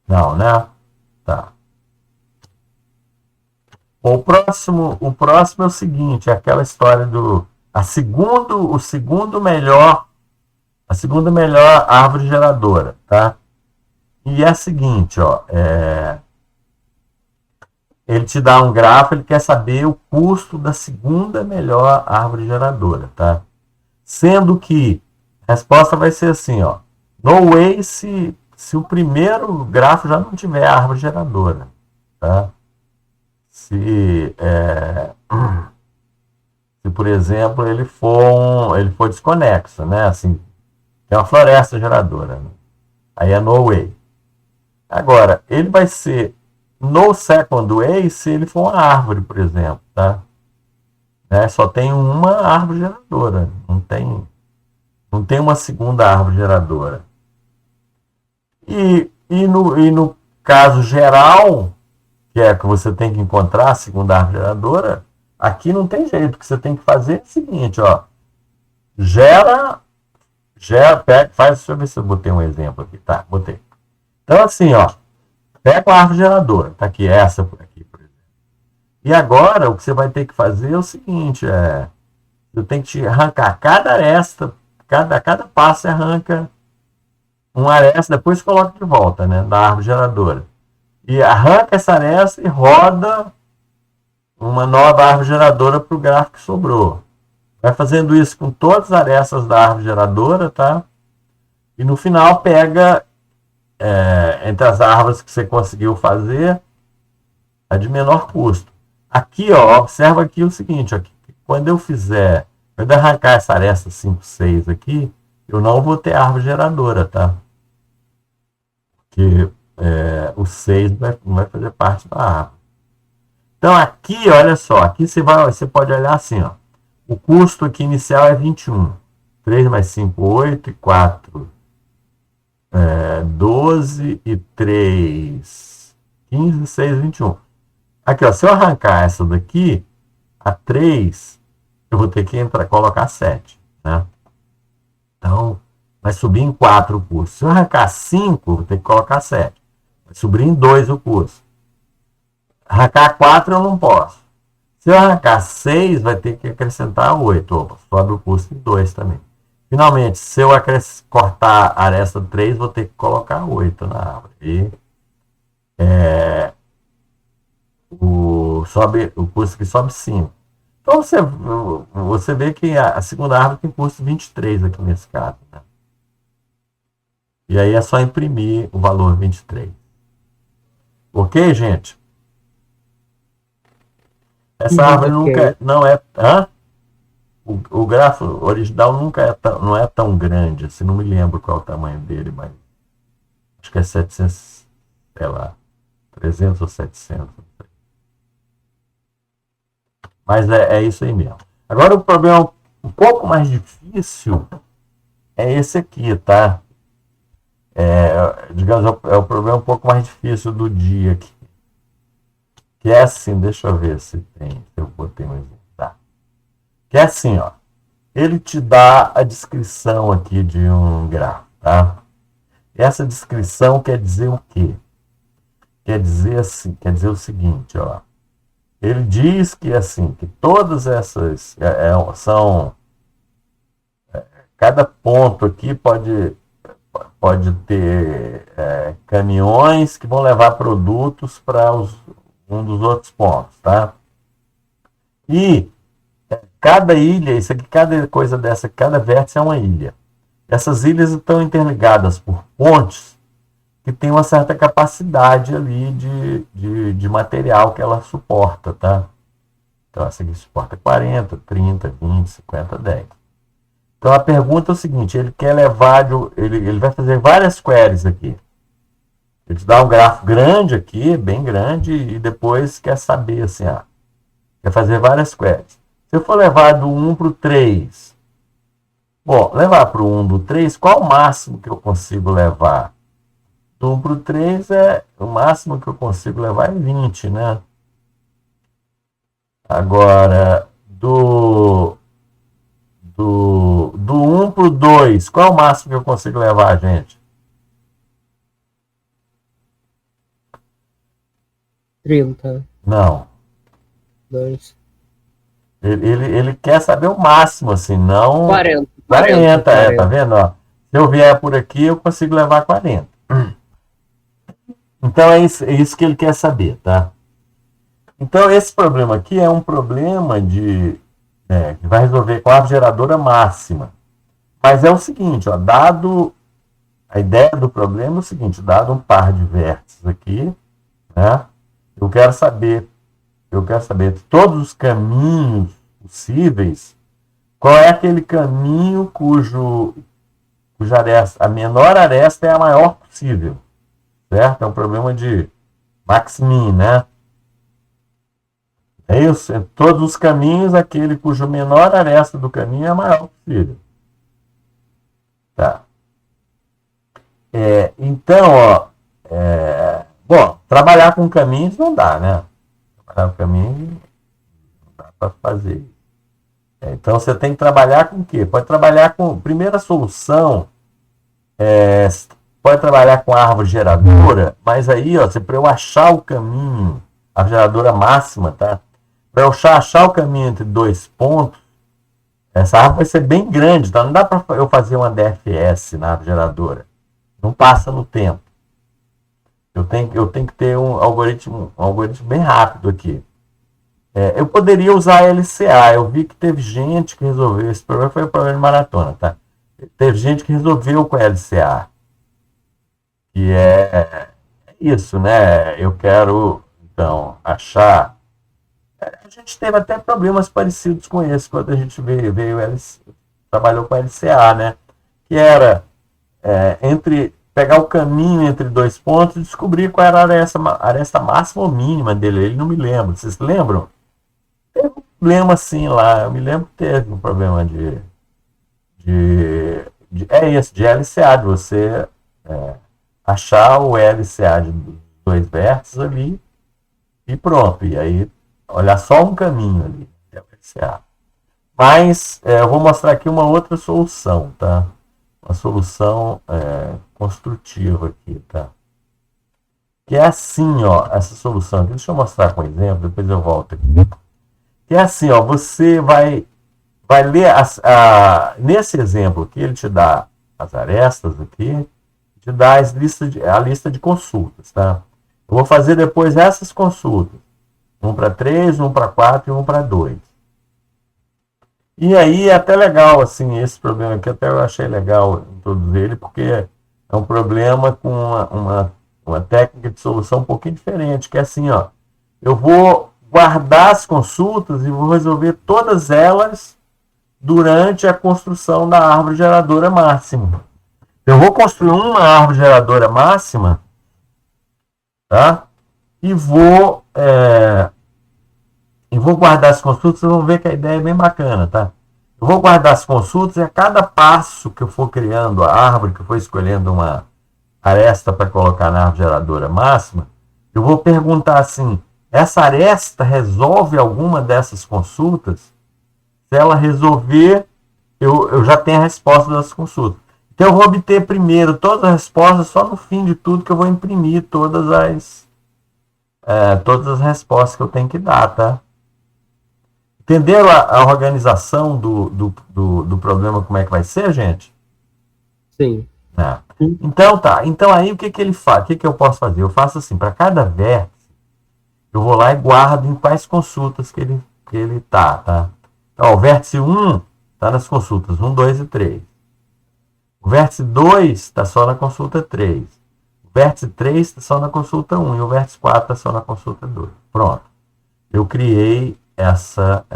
Não, né? Tá. O próximo é o seguinte, é aquela história a segunda melhor árvore geradora, tá? E é a seguinte, ó, ele te dá um gráfico, ele quer saber o custo da segunda melhor árvore geradora, tá? Sendo que a resposta vai ser assim, ó, no way se o primeiro gráfico já não tiver árvore geradora, tá? Se, por exemplo, ele for desconexo, né? Assim, é uma floresta geradora, né? Aí é no way. Agora, ele vai ser no second way se ele for uma árvore, por exemplo, tá? Só tem uma árvore geradora, não tem uma segunda árvore geradora. E no caso geral, que é que você tem que encontrar a segunda árvore geradora, aqui não tem jeito. O que você tem que fazer é o seguinte, ó. Deixa eu ver se eu botei um exemplo aqui. Tá, botei. Então, assim, ó. Pega a árvore geradora. Tá aqui, essa por aqui, por exemplo. E agora, o que você vai ter que fazer é o seguinte, eu tenho que te arrancar cada aresta, cada passo você arranca uma aresta, depois coloca de volta, né, da árvore geradora. E arranca essa aresta e roda uma nova árvore geradora para o gráfico que sobrou. Vai fazendo isso com todas as arestas da árvore geradora, tá? E no final pega, entre as árvores que você conseguiu fazer, a de menor custo. Aqui, ó, observa aqui o seguinte, ó, quando eu arrancar essa aresta 5, 6 aqui, eu não vou ter árvore geradora, tá? Porque o 6 não vai fazer parte da árvore. Então aqui, olha só, aqui você pode olhar assim, ó. O custo aqui inicial é 21. 3 mais 5, 8, e 4, 12, e 3, 15, 6, 21. Aqui, ó, se eu arrancar essa daqui, a 3, eu vou ter que colocar 7, né? Então, vai subir em 4 o custo. Se eu arrancar 5, eu vou ter que colocar 7. Vai subir em 2 o custo. Arrancar 4 eu não posso. Se eu arrancar 6, vai ter que acrescentar 8. Opa, sobe o custo em 2 também. Finalmente, se eu cortar a aresta 3, vou ter que colocar 8 na árvore. E o custo aqui sobe 5. Então você vê que a segunda árvore tem custo 23 aqui nesse caso, né? E aí é só imprimir o valor 23. Ok, gente? Essa árvore nunca não é... Hã? o grafo original nunca não é tão grande, assim, não me lembro qual é o tamanho dele, mas acho que é 700, sei lá, 300 ou 700. Mas é isso aí mesmo. Agora o problema um pouco mais difícil é esse aqui, tá? Digamos, é o problema um pouco mais difícil do dia aqui. Que é assim, deixa eu ver se tem, se eu botei mais um. Tá. Que é assim, ó. Ele te dá a descrição aqui de um gráfico, tá? Essa descrição quer dizer o quê? Quer dizer assim, quer dizer o seguinte, ó. Ele diz que assim, que todas essas são cada ponto aqui pode ter caminhões que vão levar produtos para um dos outros pontos, tá? E cada ilha, isso aqui, cada coisa dessa, cada vértice é uma ilha. Essas ilhas estão interligadas por pontes que tem uma certa capacidade ali de material que ela suporta, tá? Então, essa aqui suporta 40, 30, 20, 50, 10. Então, a pergunta é o seguinte, ele quer levar, ele vai fazer várias queries aqui. Ele te dá um grafo grande aqui, bem grande, e depois quer saber, assim, quer fazer várias queries. Se eu for levar do 1 para o 3, bom, levar para o 1 do 3, qual o máximo que eu consigo levar? Do 1 para o 3 o máximo que eu consigo levar é 20, né? Agora, do 1 para o 2, qual é o máximo que eu consigo levar, gente? 30. Não. 2. Ele quer saber o máximo, assim, não... 40. 40, tá vendo? Ó, se eu vier por aqui, eu consigo levar 40. Então, é isso que ele quer saber, tá? Então, esse problema aqui é um problema que vai resolver com a árvore geradora máxima. Mas é o seguinte, ó, a ideia do problema é o seguinte, dado um par de vértices aqui, né, eu quero saber de todos os caminhos possíveis, qual é aquele caminho cuja aresta, a menor aresta é a maior possível, certo? É um problema de max-min, né? É isso, em todos os caminhos, aquele cuja menor aresta do caminho é a maior possível. Tá. Então, ó, bom, trabalhar com caminhos não dá, né? Trabalhar com caminhos não dá para fazer. Então, você tem que trabalhar com o quê? Pode trabalhar com... Primeira solução, pode trabalhar com a árvore geradora, mas aí, ó, para eu achar o caminho, a geradora máxima, tá? Para eu achar o caminho entre dois pontos, essa árvore vai ser bem grande, tá? Não dá para eu fazer uma DFS na árvore geradora. Não passa no tempo. Eu tenho que ter um algoritmo bem rápido aqui. Eu poderia usar a LCA. Eu vi que teve gente que resolveu esse problema. Foi o problema de maratona, tá? Teve gente que resolveu com a LCA. Que é isso, né? Eu quero, então, achar... A gente teve até problemas parecidos com esse quando a gente trabalhou com a LCA, né? Que era pegar o caminho entre dois pontos e descobrir qual era a aresta máxima ou mínima dele. Ele não me lembra. Vocês lembram? Teve um problema assim lá. Eu me lembro que teve um problema de LCA, de você achar o LCA de dois vértices ali e pronto. E aí, olhar só um caminho ali, que é o LCA. Mas eu vou mostrar aqui uma outra solução, tá? Uma solução construtiva aqui, tá? Que é assim, ó, essa solução aqui. Deixa eu mostrar com exemplo, depois eu volto aqui. Que é assim, ó, você vai ler nesse exemplo aqui, ele te dá as arestas aqui, te dá a lista de consultas, tá? Eu vou fazer depois essas consultas. 1 para 3, 1 para 4 e 1 para 2. E aí é até legal, assim, esse problema aqui, até eu achei legal introduzir ele, porque é um problema com uma técnica de solução um pouquinho diferente, que é assim, ó, eu vou guardar as consultas e vou resolver todas elas durante a construção da árvore geradora máxima. Eu vou construir uma árvore geradora máxima, tá? E vou guardar as consultas. Vocês vão ver que a ideia é bem bacana, tá? Eu vou guardar as consultas e a cada passo que eu for criando a árvore, que eu for escolhendo uma aresta para colocar na árvore geradora máxima, eu vou perguntar assim: essa aresta resolve alguma dessas consultas? Se ela resolver, eu já tenho a resposta das consultas. Então eu vou obter primeiro todas as respostas, só no fim de tudo que eu vou imprimir todas as respostas que eu tenho que dar, tá? Entenderam a organização do problema, como é que vai ser, gente? Sim. É. Então tá. Então aí o que ele faz? O que eu posso fazer? Eu faço assim, para cada vértice, eu vou lá e guardo em quais consultas que ele tá? Então, o vértice 1 está nas consultas 1, 2 e 3. O vértice 2 está só na consulta 3. O vértice 3 está só na consulta 1. E o vértice 4 está só na consulta 2. Pronto. Eu criei essa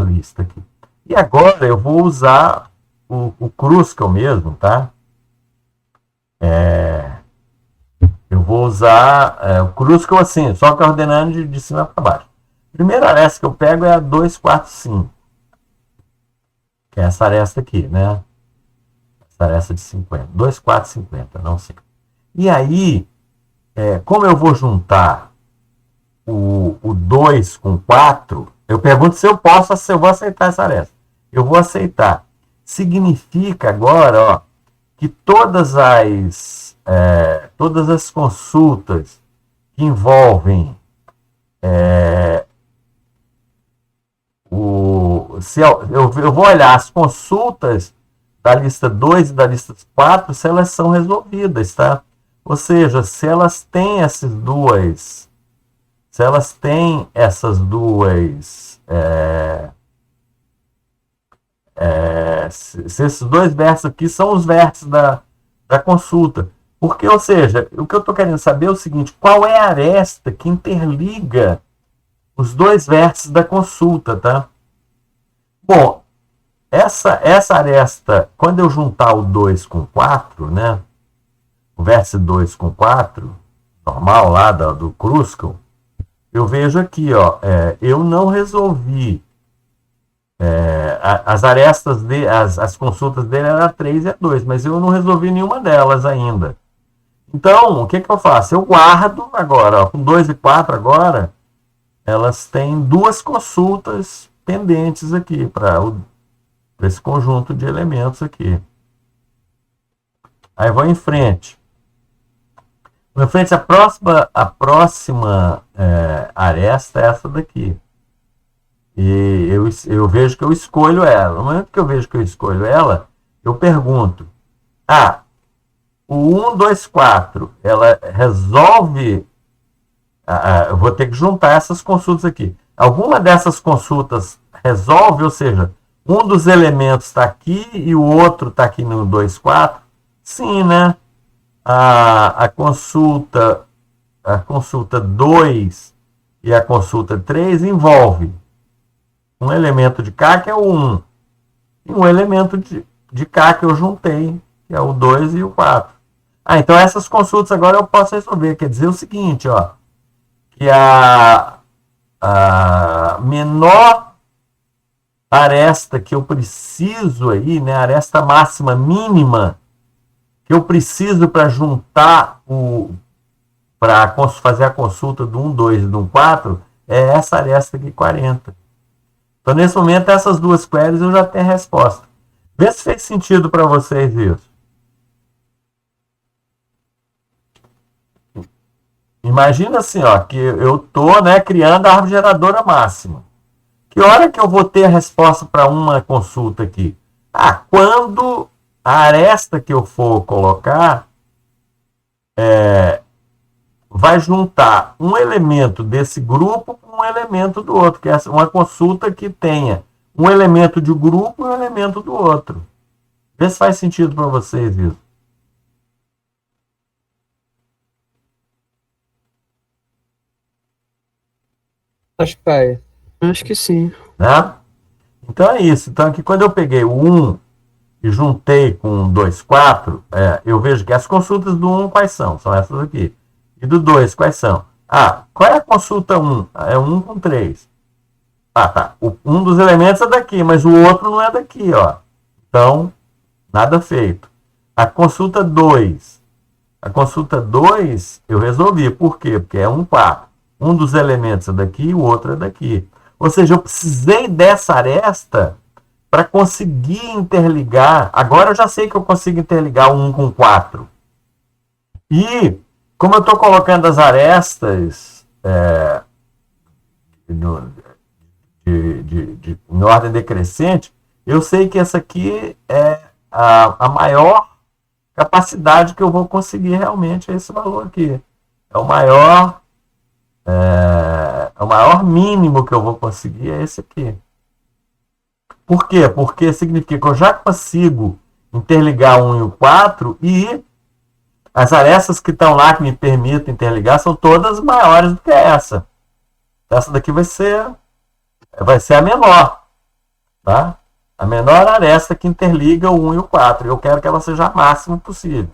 lista aqui. E agora eu vou usar o Kruskal mesmo, tá? Eu vou usar o Kruskal assim, só que ordenando de cima para baixo. A primeira aresta que eu pego é a 2, 4, 5. Que é essa aresta aqui, né? Essa aresta de 50. 2, 4, 50, não 5. E aí, como eu vou juntar o 2 com 4, eu pergunto se eu vou aceitar essa aresta. Eu vou aceitar. Significa agora, ó, que todas as consultas que envolvem eu vou olhar as consultas da lista 2 e da lista 4, se elas são resolvidas, tá? Ou seja, se elas têm essas duas se esses dois vértices aqui são os vértices da consulta. Porque, ou seja, o que eu estou querendo saber é o seguinte: qual é a aresta que interliga os dois vértices da consulta, tá? Bom, essa aresta, quando eu juntar o 2 com 4, né? O vértice 2 com 4, normal lá do Kruskal, eu vejo aqui, ó, eu não resolvi. As arestas, as consultas dele eram a 3 e a 2, mas eu não resolvi nenhuma delas ainda. Então, o que eu faço? Eu guardo agora, ó, com 2 e 4 agora, elas têm duas consultas pendentes aqui para esse conjunto de elementos aqui. Aí vou em frente. Vou em frente, a próxima aresta é essa daqui. E eu vejo que eu escolho ela. No momento que eu vejo que eu escolho ela, eu pergunto: o 1, 2, 4, ela resolve. Eu vou ter que juntar essas consultas aqui. Alguma dessas consultas resolve, ou seja, um dos elementos está aqui e o outro está aqui no 2, 4? Sim, né? A consulta 2 e a consulta 3 envolve um elemento de cá, que é o 1, e um elemento de cá que eu juntei, que é o 2 e o 4. Então essas consultas agora eu posso resolver. Quer dizer o seguinte, ó, que a menor aresta que eu preciso aí, né, a aresta máxima mínima que eu preciso para juntar para fazer a consulta do 1, 2 e do 1, 4, é essa aresta aqui, 40. Então, nesse momento, essas duas queries eu já tenho a resposta. Vê se fez sentido para vocês isso. Imagina assim, ó, que eu estou, né, criando a árvore geradora máxima. Que hora que eu vou ter a resposta para uma consulta aqui? Quando a aresta que eu for colocar vai juntar um elemento desse grupo com um elemento do outro, que é uma consulta que tenha um elemento de um grupo e um elemento do outro. Vê se faz sentido para vocês isso. Acho que sim. Né? Então é isso. Então aqui quando eu peguei o 1 e juntei com o 2, 4, eu vejo que as consultas do 1 quais são? São essas aqui. E do 2 quais são? Ah, qual é a consulta 1? É 1 com 3. Ah, tá. Um dos elementos é daqui, mas o outro não é daqui, ó. Então, nada feito. A consulta 2. A consulta 2 eu resolvi. Por quê? Porque é 1, 4. Um dos elementos é daqui e o outro é daqui. Ou seja, eu precisei dessa aresta para conseguir interligar. Agora eu já sei que eu consigo interligar o 1 com 4. E, como eu estou colocando as arestas em ordem decrescente, eu sei que essa aqui é a maior capacidade que eu vou conseguir realmente, é esse valor aqui. É o maior mínimo que eu vou conseguir, é esse aqui. Por quê? Porque significa que eu já consigo interligar o 1 e o 4 e as arestas que estão lá que me permitem interligar são todas maiores do que essa. Essa daqui vai ser a menor. Tá? A menor aresta que interliga o 1 e o 4. Eu quero que ela seja a máxima possível.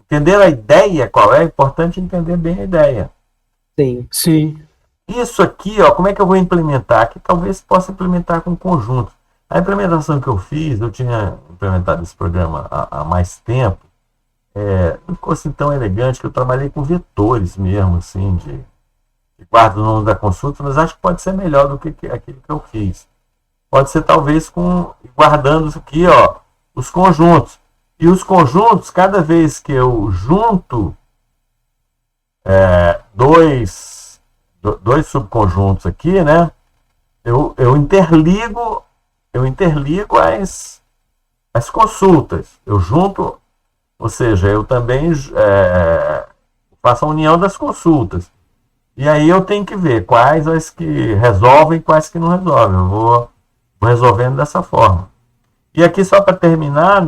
Entender a ideia qual é? É importante entender bem a ideia. Sim. Sim. Isso aqui, ó, como é que eu vou implementar? Aqui talvez possa implementar com conjunto. A implementação que eu fiz, eu tinha implementado esse programa há mais tempo, não ficou assim tão elegante, que eu trabalhei com vetores mesmo, assim, de guarda o nome da consulta, mas acho que pode ser melhor do que aquilo que eu fiz. Pode ser talvez guardando aqui, ó, os conjuntos. E os conjuntos, cada vez que eu junto dois subconjuntos aqui, né? Eu interligo as consultas. Eu junto, ou seja, eu também faço a união das consultas. E aí eu tenho que ver quais as que resolvem e quais que não resolvem. Eu vou resolvendo dessa forma. E aqui, só para terminar,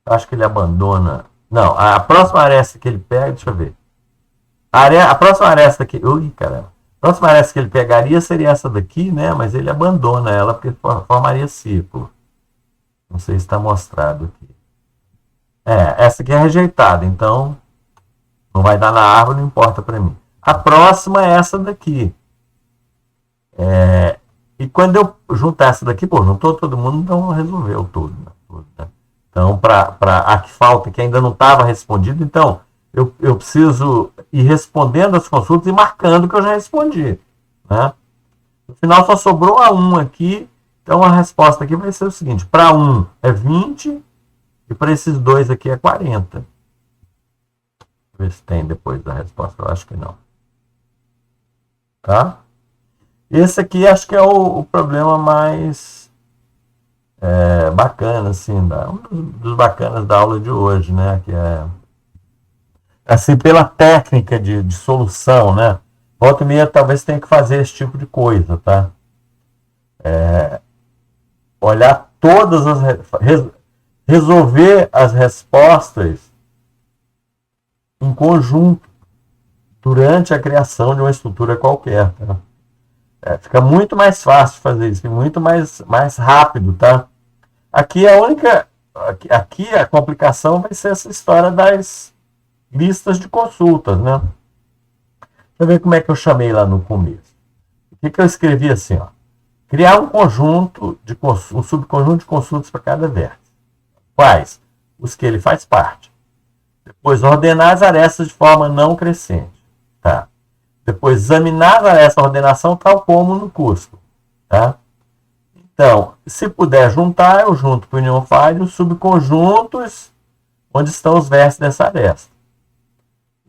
acho que ele abandona. Não, a próxima aresta que ele pega, deixa eu ver. A próxima aresta que. Ui, caramba. A próxima aresta que ele pegaria seria essa daqui, né? Mas ele abandona ela porque formaria círculo. Não sei se está mostrado aqui. Essa aqui é rejeitada, então não vai dar na árvore, não importa para mim. A próxima é essa daqui. E quando eu juntar essa daqui, juntou todo mundo, então resolveu tudo. Né? Então, para a que falta, que ainda não estava respondido, então eu preciso ir respondendo as consultas e marcando que eu já respondi. Né? No final só sobrou a 1 aqui, então a resposta aqui vai ser o seguinte: para 1 é 20 e para esses dois aqui é 40. Deixa eu ver se tem depois da resposta, eu acho que não. Tá? Esse aqui acho que é o problema mais bacana, assim, um dos bacanas da aula de hoje, né? Que é assim, pela técnica de solução, né? Volta e meia talvez tenha que fazer esse tipo de coisa, tá? Olhar todas as resolver as respostas em conjunto durante a criação de uma estrutura qualquer, tá? Fica muito mais fácil fazer isso, muito mais rápido, tá? Aqui a complicação vai ser essa história das listas de consultas, né? Deixa eu ver como é que eu chamei lá no começo. O que eu escrevi assim, ó? Criar um conjunto um subconjunto de consultas para cada vértice. Quais? Os que ele faz parte. Depois, ordenar as arestas de forma não crescente, tá? Depois, examinar essa ordenação tal como no cuspo. Tá? Então, se puder juntar, eu junto por união faz os subconjuntos onde estão os vértices dessa aresta.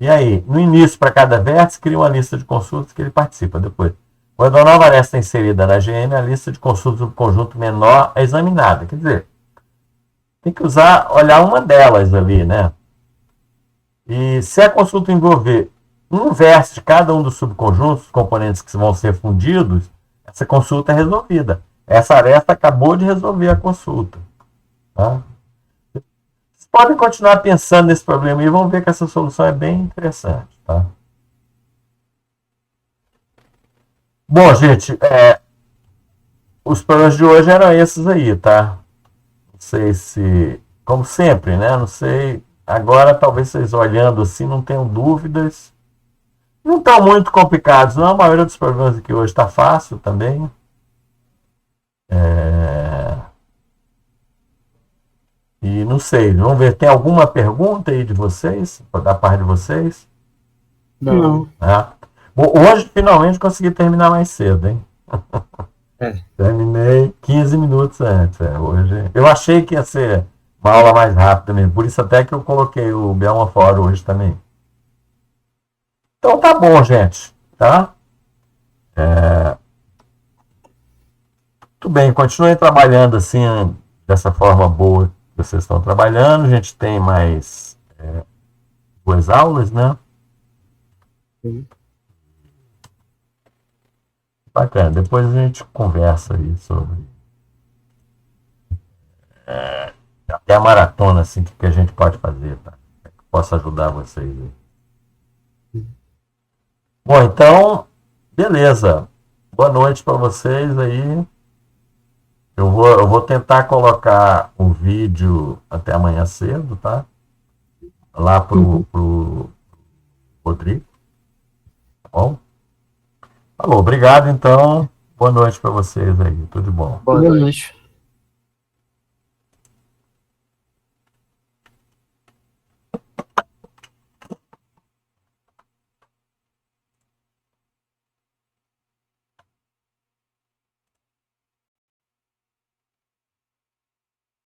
E aí, no início, para cada vértice, cria uma lista de consultas que ele participa. Depois, quando a nova aresta é inserida na GM, a lista de consultas do subconjunto menor é examinada. Quer dizer, tem que olhar uma delas ali, né? E se a consulta envolver um vértice de cada um dos subconjuntos, os componentes que vão ser fundidos, essa consulta é resolvida. Essa aresta acabou de resolver a consulta. Tá? Vocês podem continuar pensando nesse problema e vão ver que essa solução é bem interessante. Tá? Bom, gente, os problemas de hoje eram esses aí, tá? Não sei se, como sempre, né? Não sei. Agora, talvez vocês olhando assim não tenham dúvidas. Não estão muito complicados, não. A maioria dos problemas aqui hoje está fácil também. E não sei, vamos ver, tem alguma pergunta aí de vocês, da parte de vocês? Não. Bom, hoje finalmente consegui terminar mais cedo, hein? É. Terminei 15 minutos antes. Hoje. Eu achei que ia ser uma aula mais rápida mesmo, por isso até que eu coloquei o Bioma fora hoje também. Então tá bom, gente, tá? Tudo bem, continuem trabalhando assim, dessa forma boa que vocês estão trabalhando. A gente tem mais 2 aulas, né? Sim. Bacana, depois a gente conversa aí sobre até a maratona, assim, o que a gente pode fazer, tá? Que possa ajudar vocês aí. Bom, então, beleza. Boa noite para vocês aí. Eu vou tentar colocar o vídeo até amanhã cedo, tá? Lá pro Rodrigo. Tá bom? Falou, obrigado então. Boa noite para vocês aí. Tudo de bom. Boa Boa noite. noite.